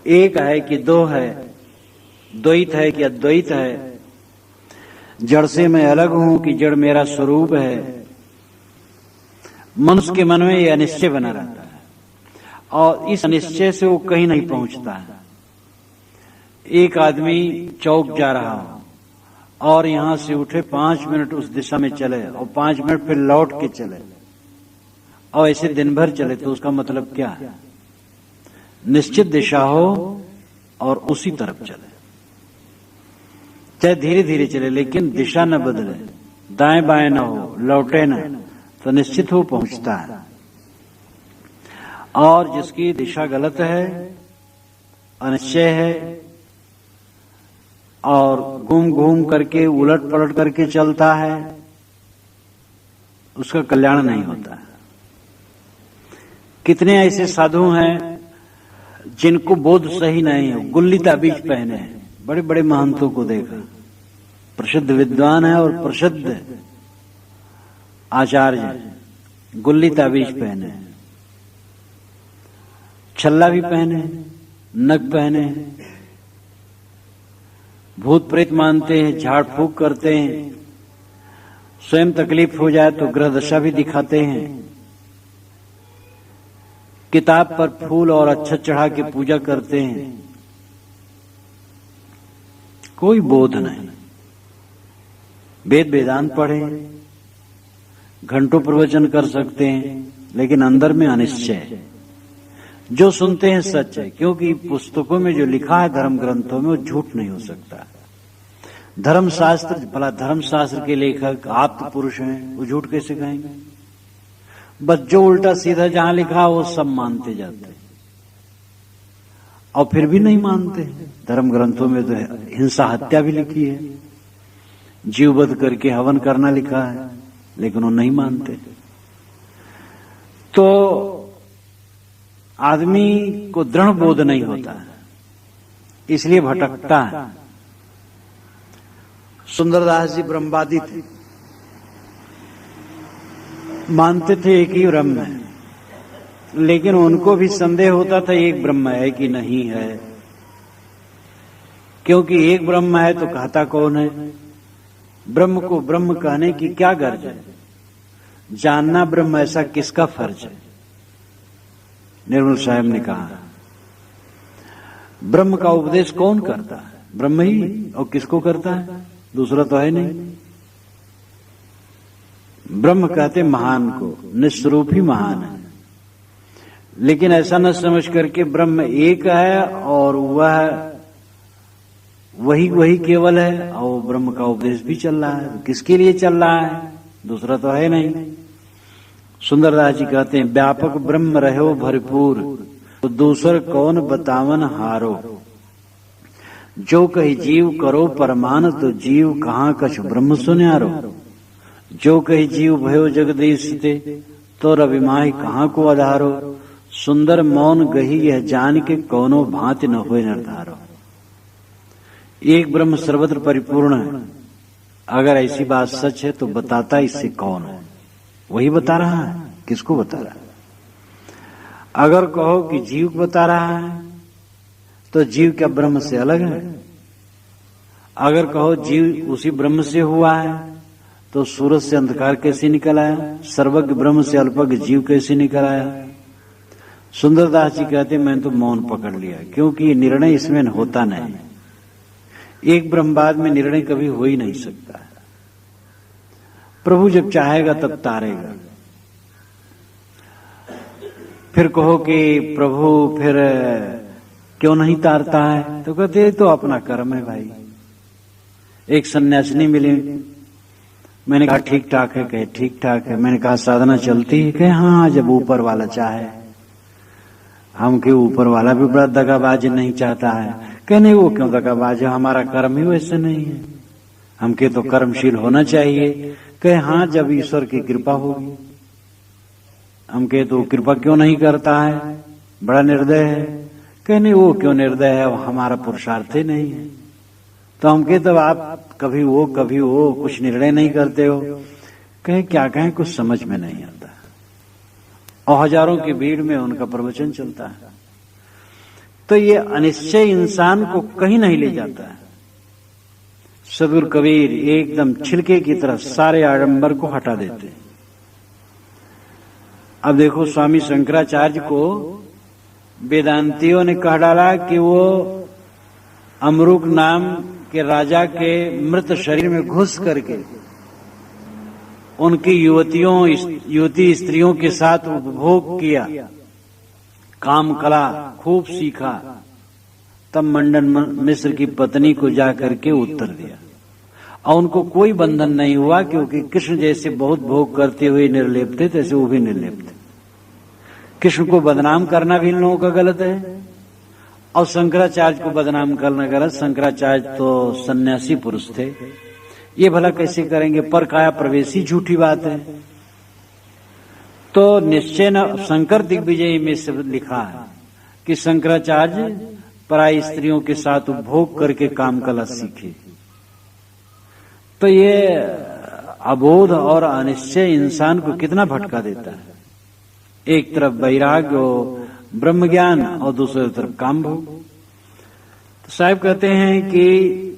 एक है कि दो है, द्वैत है कि अद्वैत है, जड़ से मैं अलग हूं कि जड़ मेरा स्वरूप है। मनुष्य के मन में यह अनिश्चय बना रहता है और इस अनिश्चय से वो कहीं नहीं पहुंचता है। एक आदमी चौक जा रहा हो और यहां से उठे 5 मिनट उस दिशा में चले और 5 मिनट फिर लौट के चले और ऐसे दिन भर चले, तो उसका मतलब क्या है? निश्चित दिशा हो और उसी तरफ चले, चाहे धीरे धीरे चले लेकिन दिशा न बदले, दाएं बाएं न हो, लौटे न, तो निश्चित हो पहुंचता है। और जिसकी दिशा गलत है, अनिश्चय है और घूम घूम करके उलट पलट करके चलता है, उसका कल्याण नहीं होता है। कितने ऐसे साधु हैं जिनको बोध सही नहीं है, गुल्ली ताबीज पहने हैं। बड़े बड़े महंतों को देखा, प्रसिद्ध विद्वान है और प्रसिद्ध आचार्य, गुल्ली ताबीज पहने, छल्ला भी पहने, नग पहने, भूत प्रेत मानते हैं, झाड़ फूक करते हैं, स्वयं तकलीफ हो जाए तो ग्रह दशा भी दिखाते हैं, किताब पर फूल और अक्षत चढ़ा के पूजा करते हैं। कोई बोध नहीं। वेद वेदांत पढ़े, घंटों प्रवचन कर सकते हैं, लेकिन अंदर में अनिश्चय है। जो सुनते हैं सच है, क्योंकि पुस्तकों में जो लिखा है धर्म ग्रंथों में वो झूठ नहीं हो सकता। धर्मशास्त्र, भला धर्मशास्त्र के लेखक आप तो पुरुष हैं, वो झूठ कैसे कहेंगे? बस जो उल्टा सीधा जहां लिखा वो सब मानते जाते हैं, और फिर भी नहीं मानते। धर्म ग्रंथों में तो हिंसा हत्या भी लिखी है, जीववध करके हवन करना लिखा है, लेकिन वो नहीं मानते। तो आदमी को दृढ़ बोध नहीं होता है, इसलिए भटकता है। सुंदरदास जी ब्रह्मवादी थे, मानते थे एक ही ब्रह्म है, लेकिन उनको भी संदेह होता था एक ब्रह्म है कि नहीं है, क्योंकि एक ब्रह्म है तो कहता कौन है? ब्रह्म को ब्रह्म कहने की क्या गर्ज है? जानना ब्रह्म ऐसा किसका फर्ज है? निर्मल साहब ने कहा, ब्रह्म का उपदेश कौन करता है? ब्रह्म ही, और किसको करता है? दूसरा तो है नहीं। ब्रह्म कहते महान को, निस्वरूप ही महान है, लेकिन ऐसा न समझ करके ब्रह्म एक है और वह वही केवल है, और ब्रह्म का उपदेश भी चल रहा है। किसके लिए चल रहा है? दूसरा तो है नहीं। सुंदरदास जी कहते हैं, व्यापक ब्रह्म रहो भरपूर, तो दूसर कौन बतावन हारो। जो कही जीव करो परमान, तो जीव कहाँ कछ ब्रह्म सुन्यारो। जो कही जीव भयो जगदीश ते, तो रवि माही कहाँ को आधारो। सुंदर मौन गही यह जान के, कौनो भांति न होए निर्धारो। एक ब्रह्म सर्वत्र परिपूर्ण है। अगर ऐसी बात सच है तो बताता इससे कौन है? वही बता रहा है। किसको बता रहा है? अगर कहो कि जीव बता रहा है, तो जीव क्या ब्रह्म से अलग है? अगर कहो जीव उसी ब्रह्म से हुआ है, तो सूरज से अंधकार कैसे निकल आया? सर्वज्ञ ब्रह्म से अल्पज्ञ जीव कैसे निकल आया? सुंदरदास जी कहते मैंने तो मौन पकड़ लिया, क्योंकि निर्णय इसमें होता नहीं। एक ब्रह्मवाद में निर्णय कभी हो ही नहीं सकता। प्रभु जब चाहेगा तब तारेगा। फिर कहो कि प्रभु फिर क्यों नहीं तारता है, तो कहते तो अपना कर्म है भाई। एक सन्यासिनी मिली, मैंने कहा ठीक ठाक है, कहे ठीक ठाक है। मैंने कहा साधना चलती है, कहे हाँ जब ऊपर वाला चाहे। हम के ऊपर वाला भी बड़ा दगाबाज नहीं चाहता है। कहने वो क्यों दगाबाज है, हमारा कर्म ही वैसे नहीं है, हमके तो कर्मशील होना चाहिए। कहे हाँ जब ईश्वर की कृपा होगी। हम कहे तो कृपा क्यों नहीं करता है, बड़ा निर्दय है। कहने वो क्यों निर्दय है, वो हमारा पुरुषार्थ ही नहीं है। तो हम कहे तब आप कभी वो कुछ निर्णय नहीं करते हो। कहे क्या कहें, कुछ समझ में नहीं आता। और हजारों की भीड़ में उनका प्रवचन चलता है। तो ये अनिश्चय इंसान को कहीं नहीं ले जाता है। सदगुरु कबीर एकदम छिलके की तरह सारे आडंबर को हटा देते। अब देखो स्वामी शंकराचार्य को वेदांतियों ने कह डाला कि वो अमरुक नाम के राजा के मृत शरीर में घुस करके उनकी युवती स्त्रियों के साथ उपभोग किया, काम कला खूब सीखा। तब मंडन मिश्र की पत्नी को जाकर के उत्तर दिया, और उनको कोई बंधन नहीं हुआ, क्योंकि कृष्ण जैसे बहुत भोग करते हुए निर्लेप थे, तैसे वो भी निर्लेप थे। कृष्ण को बदनाम करना भी इन लोगों का गलत है, और शंकराचार्य को बदनाम करना गलत। शंकराचार्य तो सन्यासी पुरुष थे, ये भला कैसे करेंगे? पर काया प्रवेशी झूठी बात है। तो निश्चय न, शंकर दिग्विजय में से लिखा है कि शंकराचार्य पराई स्त्रियों के साथ उपभोग करके काम कला सीखे। तो ये अबोध और अनिश्चय इंसान को कितना भटका देता है। एक तरफ वैराग्य और ब्रह्म ज्ञान, और दूसरी तरफ काम भोग। तो साहब कहते हैं कि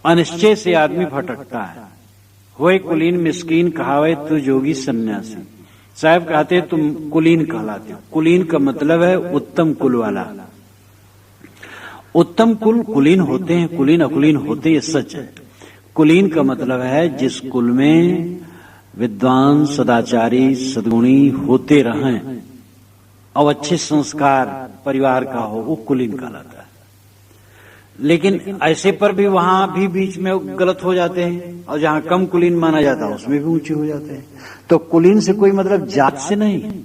अनिश्चय से आदमी भटकता है। होए कुलीन मिस्कीन कहावे तू जोगी सन्यासी। साहब कहते तुम कुलीन कहलाते हो। कुलीन का मतलब है उत्तम कुल वाला। उत्तम कुल कुलीन होते हैं, कुलीन अकुलीन होते हैं, ये सच है। कुलीन का मतलब है जिस कुल में विद्वान सदाचारी सद्गुणी होते रहें और अच्छे संस्कार परिवार का हो, वो कुलीन कहलाता है। लेकिन ऐसे पर भी वहां भी बीच में गलत हो जाते हैं, और जहां कम कुलीन माना जाता है उसमें भी ऊंचे हो जाते हैं। तो कुलीन से कोई मतलब जात से नहीं,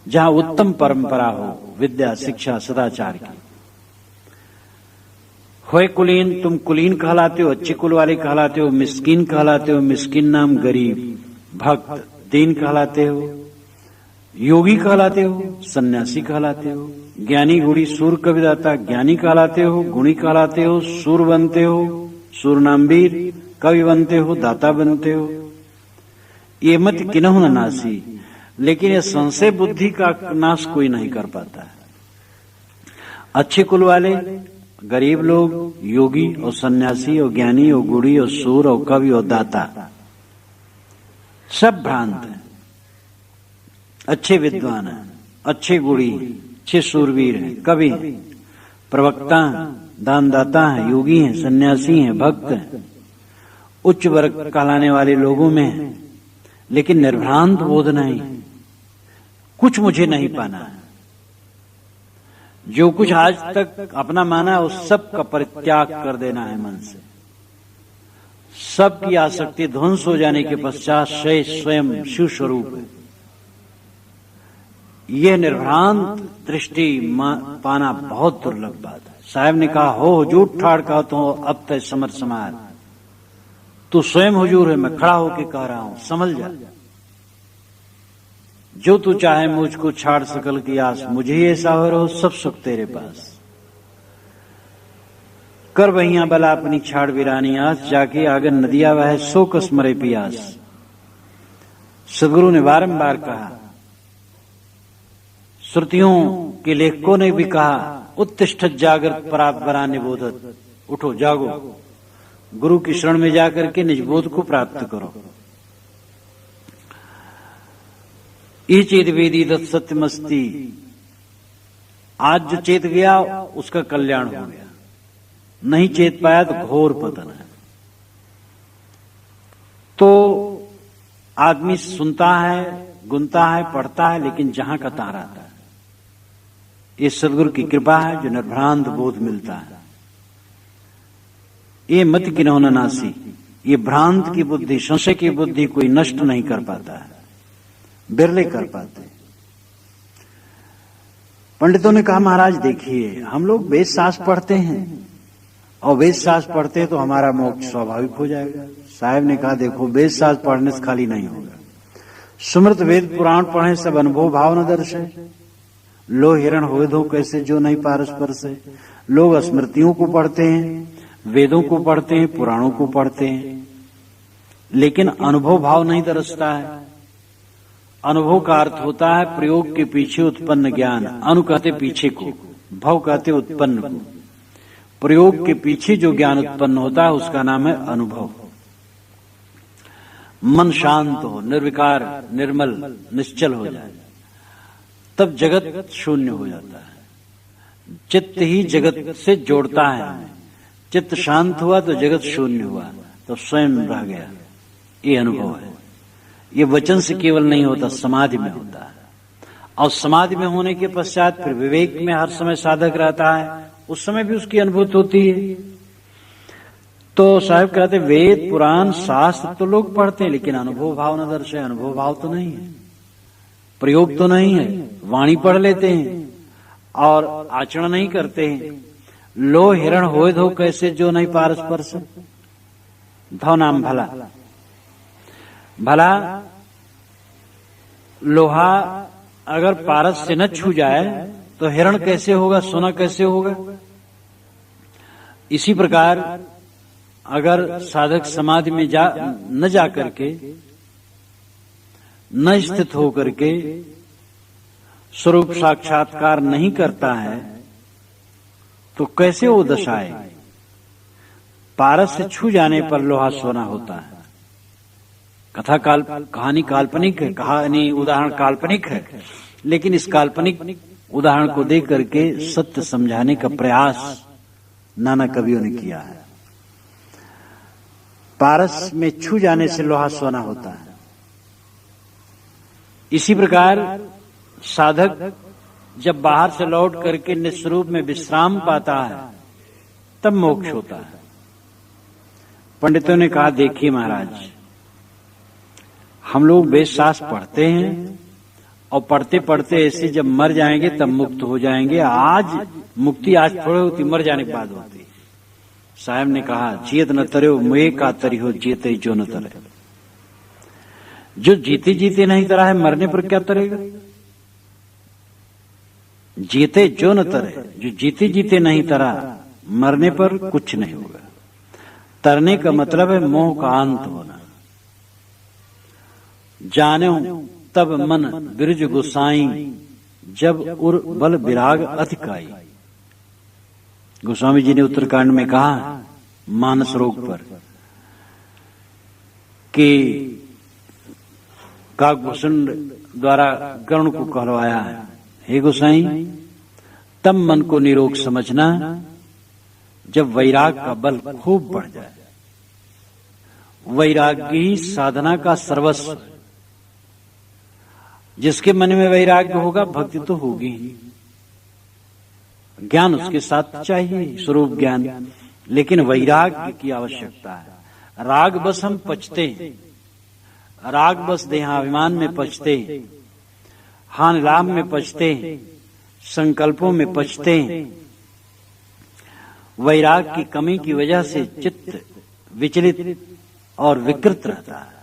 जहां उत्तम परंपरा हो विद्या शिक्षा सदाचार की। होए कुलीन, तुम कुलीन कहलाते हो, अच्छे कुल वाले कहलाते हो। मिस्कीन कहलाते हो, मिस्कीन नाम गरीब, भक्त दीन कहलाते हो। योगी कहलाते हो, सन्यासी कहलाते हो। ज्ञानी गुणी सूर कविदाता, ज्ञानी कहलाते हो, गुणी कहलाते हो, सूर बनते हो, सूर नामवीर कवि बनते हो, दाता बनते हो। ये मत किन्हु न नासी, लेकिन ये संशय बुद्धि का नाश कोई नहीं कर पाता है। अच्छे कुल वाले गरीब लोग, योगी और सन्यासी और ज्ञानी और गुणी और सूर और कवि और दाता सब भ्रांत है। अच्छे विद्वान हैं, अच्छे गुणी, अच्छे सूरवीर हैं, कवि हैं, प्रवक्ता हैं, दानदाता हैं, योगी हैं, सन्यासी हैं, भक्त हैं, उच्च वर्ग कहलाने वाले लोगों में हैं, लेकिन निर्भ्रांत बोध नहीं। कुछ मुझे नहीं पाना है। जो कुछ आज तक अपना माना है उस सब का परित्याग कर देना है मन से। सबकी आसक्ति ध्वंस हो जाने के पश्चात स्वयं शिव स्वरूप है। यह निर्भ्रांत दृष्टि पाना बहुत दुर्लभ बात है। साहब ने कहा हो झूठ ठाड़ कहा तो अब तक समर समार, तू स्वयं हुजूर है, मैं खड़ा होके कह रहा हूं, समझ जा। जो तू चाहे मुझको छाड़ सकल की आस, मुझे ही ऐसा हो रहो सब सुख तेरे पास। कर वहिया बला अपनी छाड़ वीरानी आस, जाके आगे नदिया वह सो कस मरे पियास। सदगुरु ने बारंबार कहा, श्रुतियों के लेखकों ने भी कहा, उत्तिष्ठ जागृत परात बरा निबोधत, उठो जागो, गुरु की शरण में जाकर के निजबोध को प्राप्त करो। ये चेत वेदी दत्त सत्यमस्ती, आज जो चेत गया उसका कल्याण हो गया, नहीं चेत पाया तो घोर पतन है। तो आदमी सुनता है, गुनता है, पढ़ता है, लेकिन जहां का तहां रहता है। ये सदगुरु की कृपा है जो निर्भ्रांत बोध मिलता है। ये मत किन्हु न नासी, ये भ्रांत की बुद्धि, संशय की बुद्धि कोई नष्ट नहीं कर पाता है, बिरले कर पाते। पंडितों ने कहा महाराज देखिए, हम लोग वेद शास्त्र पढ़ते हैं और वेद शास्त्र पढ़ते हैं तो हमारा मोक्ष स्वाभाविक हो जाएगा। साहब ने कहा देखो, वेद शास्त्र पढ़ने से खाली नहीं होगा। सुमृत वेद पुराण पढ़े सब अनुभव भाव न दर्शे, लो हिरण होए धो कैसे जो नहीं पारस पर से। लोग स्मृतियों को पढ़ते हैं, वेदों को पढ़ते हैं, पुराणों को पढ़ते हैं, लेकिन अनुभव भाव नहीं दर्शता है। अनुभव का अर्थ होता है प्रयोग के पीछे उत्पन्न ज्ञान। अनु कहते पीछे को, भव कहते उत्पन्न को। प्रयोग के पीछे जो ज्ञान उत्पन्न होता है उसका नाम है अनुभव। मन शांत हो, निर्विकार, निर्मल, निश्चल हो जाए, तब जगत शून्य हो जाता है। चित्त ही जगत से जोड़ता है। चित्त शांत हुआ तो जगत शून्य हुआ, तो स्वयं रह गया। ये अनुभव है। ये वचन से केवल नहीं होता, समाधि में होता है। और समाधि में होने के पश्चात फिर विवेक में हर समय साधक रहता है, उस समय भी उसकी अनुभूति होती है। तो साहब कहते वेद पुराण शास्त्र तो लोग पढ़ते हैं, लेकिन अनुभव भाव न दर्शे। अनुभव भाव तो नहीं है, प्रयोग तो नहीं है। वाणी पढ़ लेते हैं और आचरण नहीं करते हैं। लो हिरण होए धो कैसे जो नहीं पारस पर से। धो नाम भला, भला लोहा अगर पारस से न छू जाए तो हिरण कैसे होगा, सोना कैसे होगा। इसी प्रकार अगर साधक समाधि में न जा करके, न स्थित होकर के स्वरूप साक्षात्कार नहीं करता है तो कैसे वो दशा आएगी। पारस से छू जाने पर लोहा सोना होता है। कहानी काल्पनिक है, कहानी उदाहरण काल्पनिक है, लेकिन इस काल्पनिक उदाहरण को देख करके सत्य समझाने का प्रयास नाना कवियों ने किया है। पारस में छू जाने से लोहा सोना होता है। इसी प्रकार साधक जब बाहर से लौट करके निस्वरूप में विश्राम पाता है तब मोक्ष होता है। पंडितों ने कहा, देखिए महाराज, हम लोग वेद शास्त्र पढ़ते हैं और पढ़ते पढ़ते ऐसे जब मर जाएंगे तब मुक्त हो जाएंगे। आज मुक्ति आज थोड़ी होती, मर जाने के बाद होती। साहब ने कहा, जियत न तरो मुए का तरी हो, जीते जो न तरे। जो जीते जीते नहीं तरा है, मरने पर क्या तरेगा? जीते जो न तरे, जो जीते जीते नहीं तरा, मरने पर कुछ नहीं होगा। तरने का मतलब है मोह का अंत होना। जानो तब मन बिरज गुसाई, जब उर बल विराग अधिकाई। गोस्वामी जी ने उत्तरकांड में कहा मानस रोग पर कि काकभूषण द्वारा कर्ण को कहलवाया है, हे गोसाई, तब मन को निरोग समझना जब वैराग का बल खूब बढ़ जाए। वैराग्य ही साधना का सर्वस्व। जिसके मन में वैराग्य होगा भक्ति तो होगी ही। ज्ञान उसके साथ चाहिए, स्वरूप ज्ञान, लेकिन वैराग्य की आवश्यकता है। राग बस हम पचते, राग बस देहाभिमान में पचते, हान लाभ में पचते, संकल्पों में पचते। वैराग की कमी की वजह से चित्त विचलित और विकृत रहता है।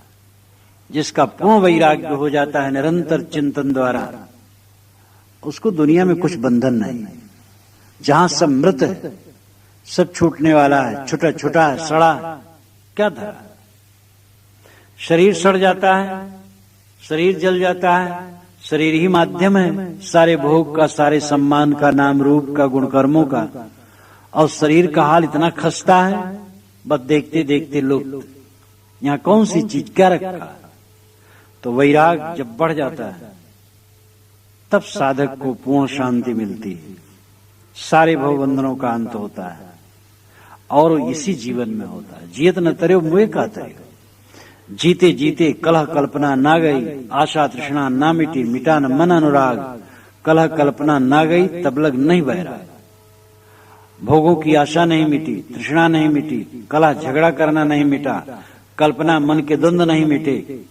जिसका पूर्ण वैराग्य हो जाता है निरंतर चिंतन द्वारा, उसको दुनिया में कुछ बंधन नहीं। जहां सब मृत है, सब छूटने वाला है, छुटा छुटा है, सड़ा क्या धरा। शरीर सड़ जाता है, शरीर जल जाता है, शरीर ही माध्यम है सारे भोग का, सारे सम्मान का, नाम रूप का, गुण कर्मों का। और शरीर का हाल इतना खस्ता है, बस देखते देखते लोग यहाँ कौन सी चीज क्या रखा। तो वैराग जब बढ़ जाता है तब साधक को पूर्ण शांति मिलती है, सारे भवबंधनों का अंत होता है और इसी जीवन में होता है। जियत न तरे मुए का तरे, जीते जीते कलह कल्पना ना गई, आशा तृष्णा ना मिटी, मिटा न मन अनुराग। कलह कल्पना ना गई तब लग नहीं वैराग। भोगों की आशा नहीं मिटी, तृष्णा नहीं मिटी, कलह झगड़ा करना नहीं मिटा, कल्पना मन के द्वंद्व नहीं मिटे,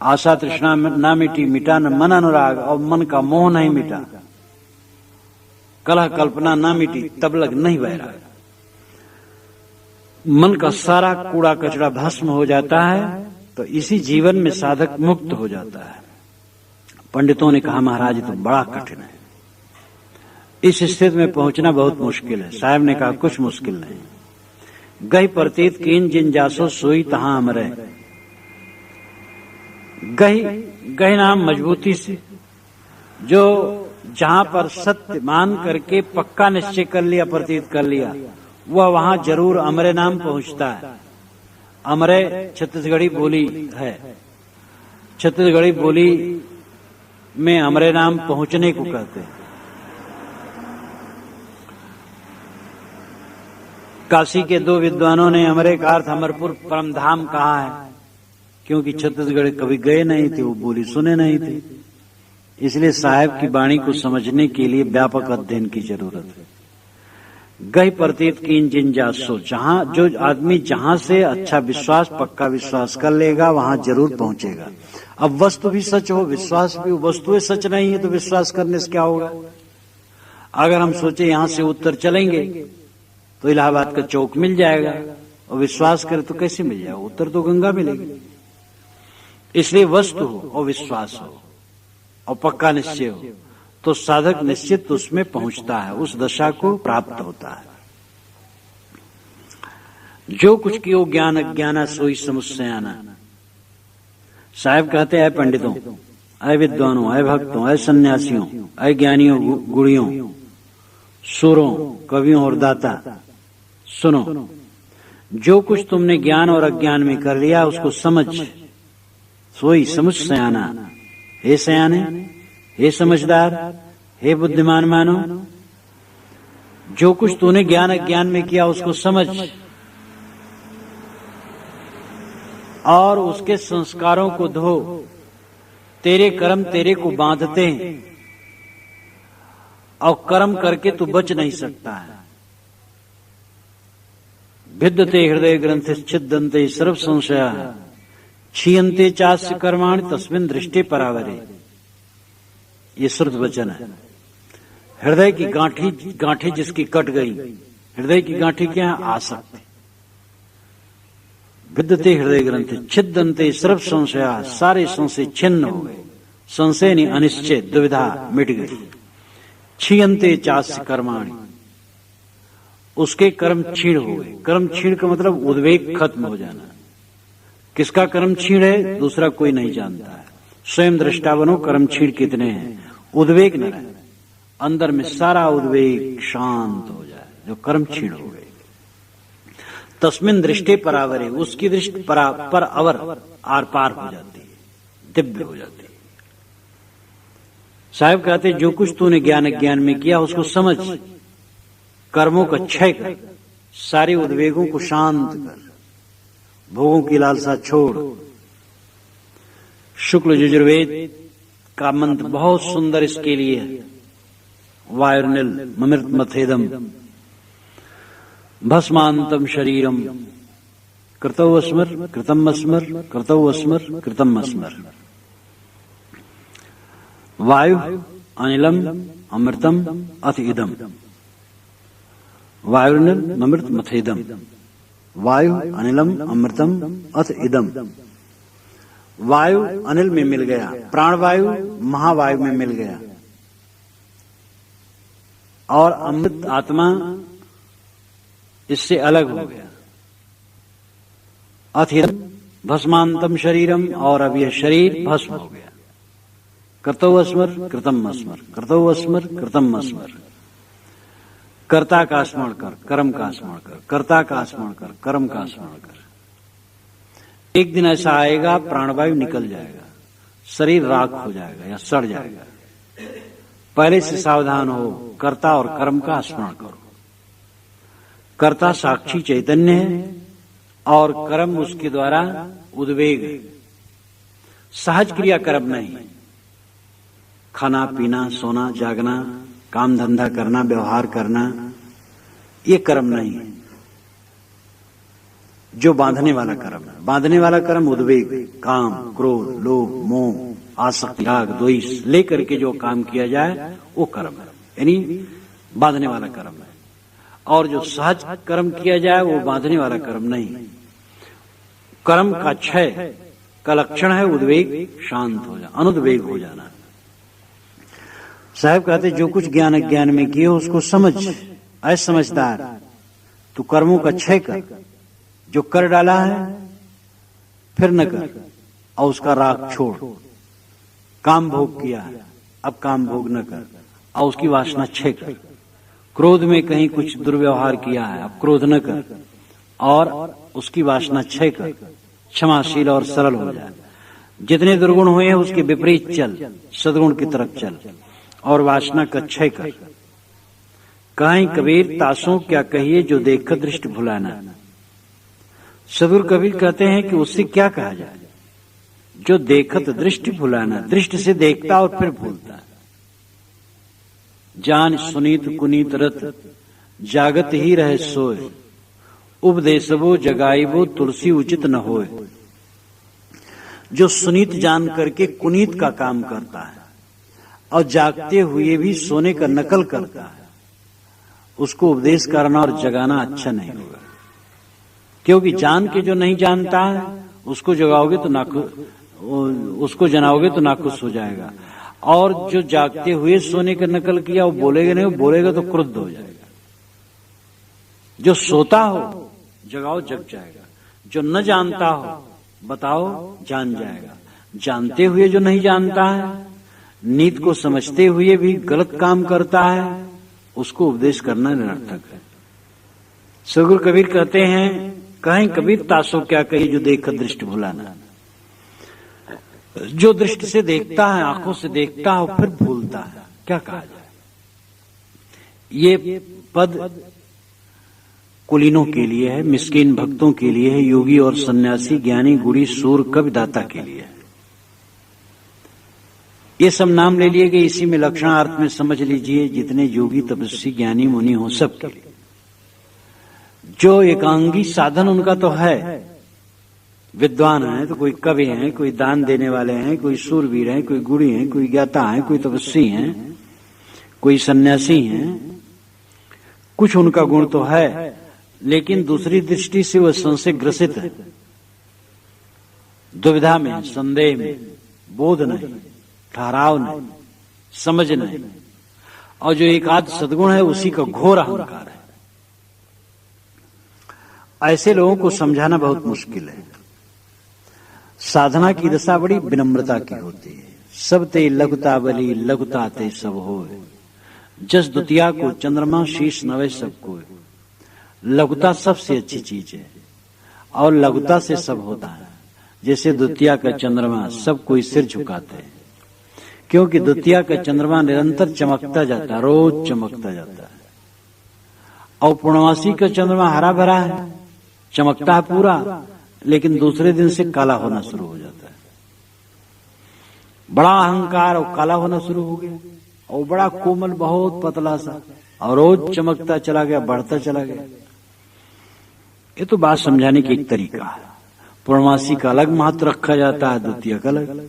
आशा तृष्णा ना मिटी, मिटा न मन अनुराग, और मन का मोह नहीं मिटा, कलह कल्पना ना मिटी, तब लग नहीं वैराग। मन का सारा कूड़ा कचरा भस्म हो जाता है तो इसी जीवन में साधक मुक्त हो जाता है। पंडितों ने कहा, महाराज तो बड़ा कठिन है, इस स्थिति में पहुंचना बहुत मुश्किल है। साहब ने कहा, कुछ मुश्किल नहीं। गही प्रतीत कीन जिन जासो सोई तहां अमरे। गही नाम मजबूती से, जो जहां पर सत्य मान करके पक्का निश्चय कर लिया, प्रतीत कर लिया, वह वहां जरूर अमरे नाम पहुंचता है। अमरे छत्तीसगढ़ी बोली है, छत्तीसगढ़ी बोली में अमरे नाम पहुंचने को कहते हैं। काशी के दो विद्वानों ने अमरे का अर्थ अमरपुर परम धाम कहा है, क्योंकि छत्तीसगढ़ कभी गए नहीं थे, वो बोली सुने नहीं थे। इसलिए साहब की वाणी को समझने के लिए व्यापक अध्ययन की जरूरत है। गही प्रतीत कीन जिन जासो, जहां जो आदमी जहां से अच्छा विश्वास, पक्का विश्वास कर लेगा वहां जरूर पहुंचेगा। अब वस्तु भी सच हो, विश्वास भी, वस्तुएं सच नहीं है तो विश्वास करने से क्या होगा। अगर हम सोचे यहां से उत्तर चलेंगे तो इलाहाबाद का चौक मिल जाएगा, और विश्वास करें तो कैसे मिल जाएगा, उत्तर तो गंगा मिलेगी। इसलिए वस्तु हो और विश्वास हो और पक्का निश्चय हो तो साधक निश्चित उसमें पहुंचता है, उस दशा को प्राप्त होता है। जो कुछ कियो ज्ञान अज्ञाना सोई समुस्सयाना। साहब कहते हैं, पंडितों, अय विद्वानों, अय भक्तों, अय सन्यासियों, अय ज्ञानियों, गुणियों, सूरों, कवियों और दाता, सुनो, जो कुछ तुमने ज्ञान और अज्ञान में कर लिया उसको समझ, सोई समझ सयाना। हे सयाने, हे समझदार, हे बुद्धिमान मानो, जो कुछ तूने ज्ञान अज्ञान में किया उसको समझ और उसके संस्कारों को धो। तेरे कर्म तेरे को बांधते हैं और कर्म करके तू बच नहीं सकता है। भिद्यते हृदय ग्रंथि छिद्यन्ते सर्व संशया क्षीयन्ते चास्य कर्माणि तस्मिन् दृष्टि परावरे। ये श्रुत वचन है। हृदय की गांठी जिसकी कट गई, हृदय की गांठी क्या है? आसक्ति। भिद्यते हृदय ग्रंथि छिद्यन्ते सर्व संशया, सारे संशय छिन्न हो गए। संशय नहीं, अनिश्चय, दुविधा मिट गई। क्षीयन्ते चास्य कर्माणि, उसके कर्म क्षीण हो गए। कर्म क्षीण का मतलब उद्वेग खत्म हो जाना। किसका कर्म क्षीण है? दूसरा कोई नहीं जानता है। स्वयं दृष्टा बनो, कर्म क्षीण कितने हैं। उद्वेग न रहे, अंदर में सारा उद्वेग शांत हो जाए, जो कर्म क्षीण हो गए। तस्मिन् दृष्टि परावरे, उसकी दृष्टि पर अवर आर पार हो जाती है, दिव्य हो जाती है। साहब कहते जो कुछ तूने ज्ञान अज्ञान में किया उसको समझ, कर्मों का क्षय कर, सारे उद्वेगों को शांत कर, भोगों की लालसा छोड़। शुक्ल यजुर्वेद का मंत्र बहुत सुंदर इसके लिए है। वायुर्निल ममृत मथेदम भस्मांतम शरीरम कृतौ अस्मर कृतम अस्मर कृतौ अस्मर कृतम अस्मर। वायु अनिलम अमृतम अथ इदम। वायुर्निल ममृत मथेदम, वायु अनिलम अमृतम अथ इदम। वायु अनिल में मिल गया, प्राणवायु महावायु में मिल गया, और अमृत आत्मा इससे अलग हो गया। अथिदम भस्मांतम शरीरम, और अब यह शरीर भस्म हो गया। कृतौ अस्मर कृतम अस्मर कृतौ अस्मर कृतम अस्मर। कर्ता का स्मरण कर, कर्म का स्मरण कर, कर्ता का स्मरण कर, कर्म का स्मरण कर। एक दिन ऐसा आएगा प्राणवायु निकल जाएगा, शरीर राख हो जाएगा या सड़ जाएगा। पहले से सावधान हो, कर्ता और कर्म का स्मरण करो। कर्ता साक्षी चैतन्य है और कर्म उसके द्वारा उद्वेग है। सहज क्रिया कर्म नहीं। खाना पीना, सोना जागना, काम धंधा करना, व्यवहार करना, ये कर्म नहीं है। जो बांधने वाला कर्म है, बांधने वाला कर्म उद्वेग, काम, क्रोध, लोभ, मोह, आसक्ति, राग, द्वेष लेकर के जो काम किया जाए वो कर्म है, यानी बांधने वाला कर्म है। और जो सहज कर्म किया जाए वो बांधने वाला कर्म नहीं। कर्म का क्षय का लक्षण है उद्वेग शांत हो जाना, अनुद्वेग हो जाना। साहब कहते जो कुछ ज्ञान अज्ञान में किए उसको समझ। ऐ समझदार, तू कर्मों का क्षय कर, जो कर डाला है फिर न कर, और उसका राग छोड़। काम भोग किया है, अब काम भोग न कर, और उसकी वासना क्षय कर। क्रोध में कहीं कुछ दुर्व्यवहार किया है, अब क्रोध न कर और उसकी वासना क्षय कर। क्षमाशील और सरल हो जाए। जितने दुर्गुण हुए हैं उसके विपरीत चल, सद्गुण की तरफ चल और वासना का क्षय कर। कहीं कबीर तासों क्या कहिए जो देखकर दृष्टि भुलाना। सदगुरु कबीर कहते हैं कि उससे क्या कहा जाए जो देखत दृष्टि भुलाना, दृष्टि से देखता और फिर भूलता। जान सुनीत कुनीत रत जागत ही रहे सोए, उपदेशवो जगाइबो तुलसी उचित न होए। जो सुनीत जान करके कुनीत का काम करता है और जागते हुए भी सोने का नकल करता है, उसको उपदेश करना और जगाना अच्छा नहीं होगा। क्योंकि जान के जो नहीं जानता है उसको जगाओगे तो उसको जनाओगे तो नाखुश हो जाएगा। और जो जागते हुए सोने का नकल किया वो बोलेगा नहीं, वो बोलेगा तो क्रुद्ध हो जाएगा। जो सोता हो जगाओ जग जाएगा, जो न जानता हो बताओ जान जाएगा। जानते हुए जो नहीं जानता है, नीत को समझते हुए भी गलत काम करता है, उसको उपदेश करना निरर्थक है। सदगुरु कबीर कहते हैं, कहीं कबीर तासो क्या कही जो देख दृष्टि भुलाना। जो दृष्टि से देखता है, आंखों से देखता है और फिर भूलता है, क्या कहा जाए। ये पद कुलीनों के लिए है, मिस्कीन भक्तों के लिए है, योगी और सन्यासी, ज्ञानी, गुणी, सूर, कवि, दाता के लिए है। ये सब नाम ले लिए गए, इसी में लक्षणार्थ में समझ लीजिए जितने योगी, तपस्वी, ज्ञानी, मुनि हो सब के लिए। जो एकांगी साधन उनका तो है, विद्वान है तो कोई कवि हैं, कोई दान देने वाले हैं, कोई सूरवीर हैं, कोई गुणी हैं, कोई ज्ञाता हैं, कोई तपस्वी हैं, कोई सन्यासी हैं, कुछ उनका गुण तो है, लेकिन दूसरी दृष्टि से वह संशय ग्रसित है, दुविधा में, संदेह में, बोध नहीं, ठहराव नहीं, समझ नहीं। और जो एकाध सद्गुण है उसी का घोर अहंकार है। ऐसे लोगों को समझाना बहुत मुश्किल है। साधना की दशा बड़ी विनम्रता की होती है। सब ते लघुता बली, लघुता ते सब होए, जस द्वितीया को चंद्रमा शीश नवे सबको। लघुता सबसे अच्छी चीज है और लघुता से सब होता है। जैसे द्वितीया का चंद्रमा, सब कोई सिर झुकाते हैं, क्योंकि द्वितीया का चंद्रमा निरंतर चमकता जाता है, रोज चमकता जाता है। और पूर्णमासी का चंद्रमा हरा भरा है, चमकता है पूरा, लेकिन दूसरे दिन से काला होना शुरू हो जाता है। बड़ा अहंकार और काला होना शुरू हो गया, और बड़ा कोमल, बहुत पतला सा, और रोज चमकता चला गया, बढ़ता चला गया। ये तो बात समझाने की एक तरीका है। पूर्णमासी का अलग महत्व रखा जाता है, द्वितीय का अलग।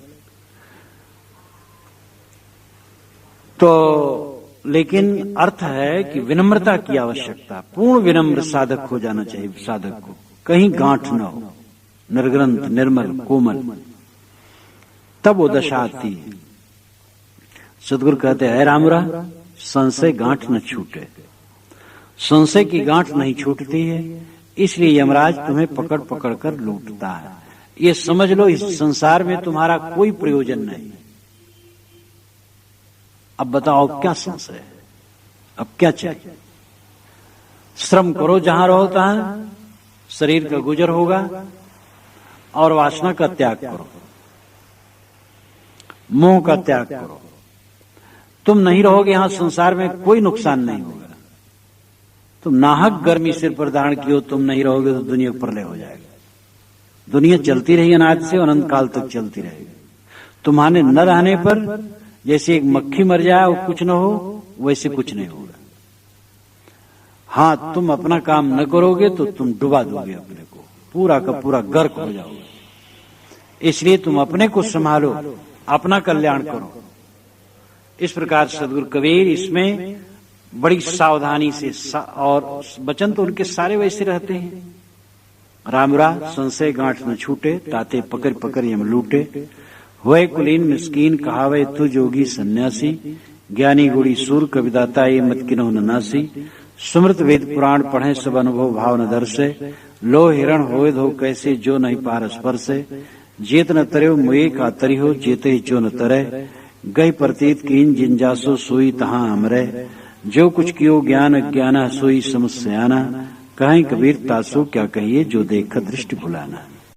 तो लेकिन अर्थ है कि विनम्रता की आवश्यकता, पूर्ण विनम्र साधक हो जाना चाहिए साधक को, कहीं गांठ न हो, निर्ग्रंथ, निर्मल, कोमल, तब वो दशा आती है। सदगुरु कहते हैं, रामरा संशय गांठ न छूटे। संशय की गांठ नहीं छूटती है, इसलिए यमराज तुम्हें पकड़ पकड़ कर लूटता है। ये समझ लो, इस संसार में तुम्हारा कोई प्रयोजन नहीं। अब बताओ क्या संशय है, अब क्या चाहिए। श्रम करो जहां रहता है, शरीर का गुजर होगा, और वासना का त्याग करो, मोह का त्याग करो। तुम नहीं रहोगे यहां संसार में, कोई नुकसान नहीं होगा। तुम नाहक गर्मी सिर पर धारण की हो, तुम नहीं रहोगे तो दुनिया प्रलय हो जाएगा। दुनिया चलती रही अनादि से, अनंत काल तक चलती रहेगी। तुम्हारे न रहने पर जैसे एक मक्खी मर जाए और कुछ न हो, वैसे कुछ नहीं होगा। हाँ, तुम अपना काम न करोगे तो तुम डुबा दोगे अपने को, पूरा का पूरा गर्क हो जाओगे। इसलिए तुम अपने को संभालो, अपना कल्याण करो। इस प्रकार सदगुरु कबीर इसमें बड़ी सावधानी से, और वचन तो उनके सारे वैसे रहते हैं। रामरा संशय गांठ न छूटे, ताते पकड़ पकड़ यम लूटे। वह कुलीन मिस्कीन कहावे तु जोगी सन्यासी, ज्ञानी गुणी सूर कविदाता ये मत किन्हो न नासी। सुमृत वेद पुराण पढ़े सब अनुभव भाव न दर्शे, लो हिरण होए धो कैसे जो नहीं पार स्पर्शे। जेत न तर्यो मुए का तरी हो, जेते ही जो न तरे। गई प्रतीत कीन जिन जासो सोई तहां हमरे। जो कुछ कियो ज्ञान अज्ञाना सोई समस्याना, कहीं कबीर तासो क्या कहिए जो देख दृष्टि भुलाना।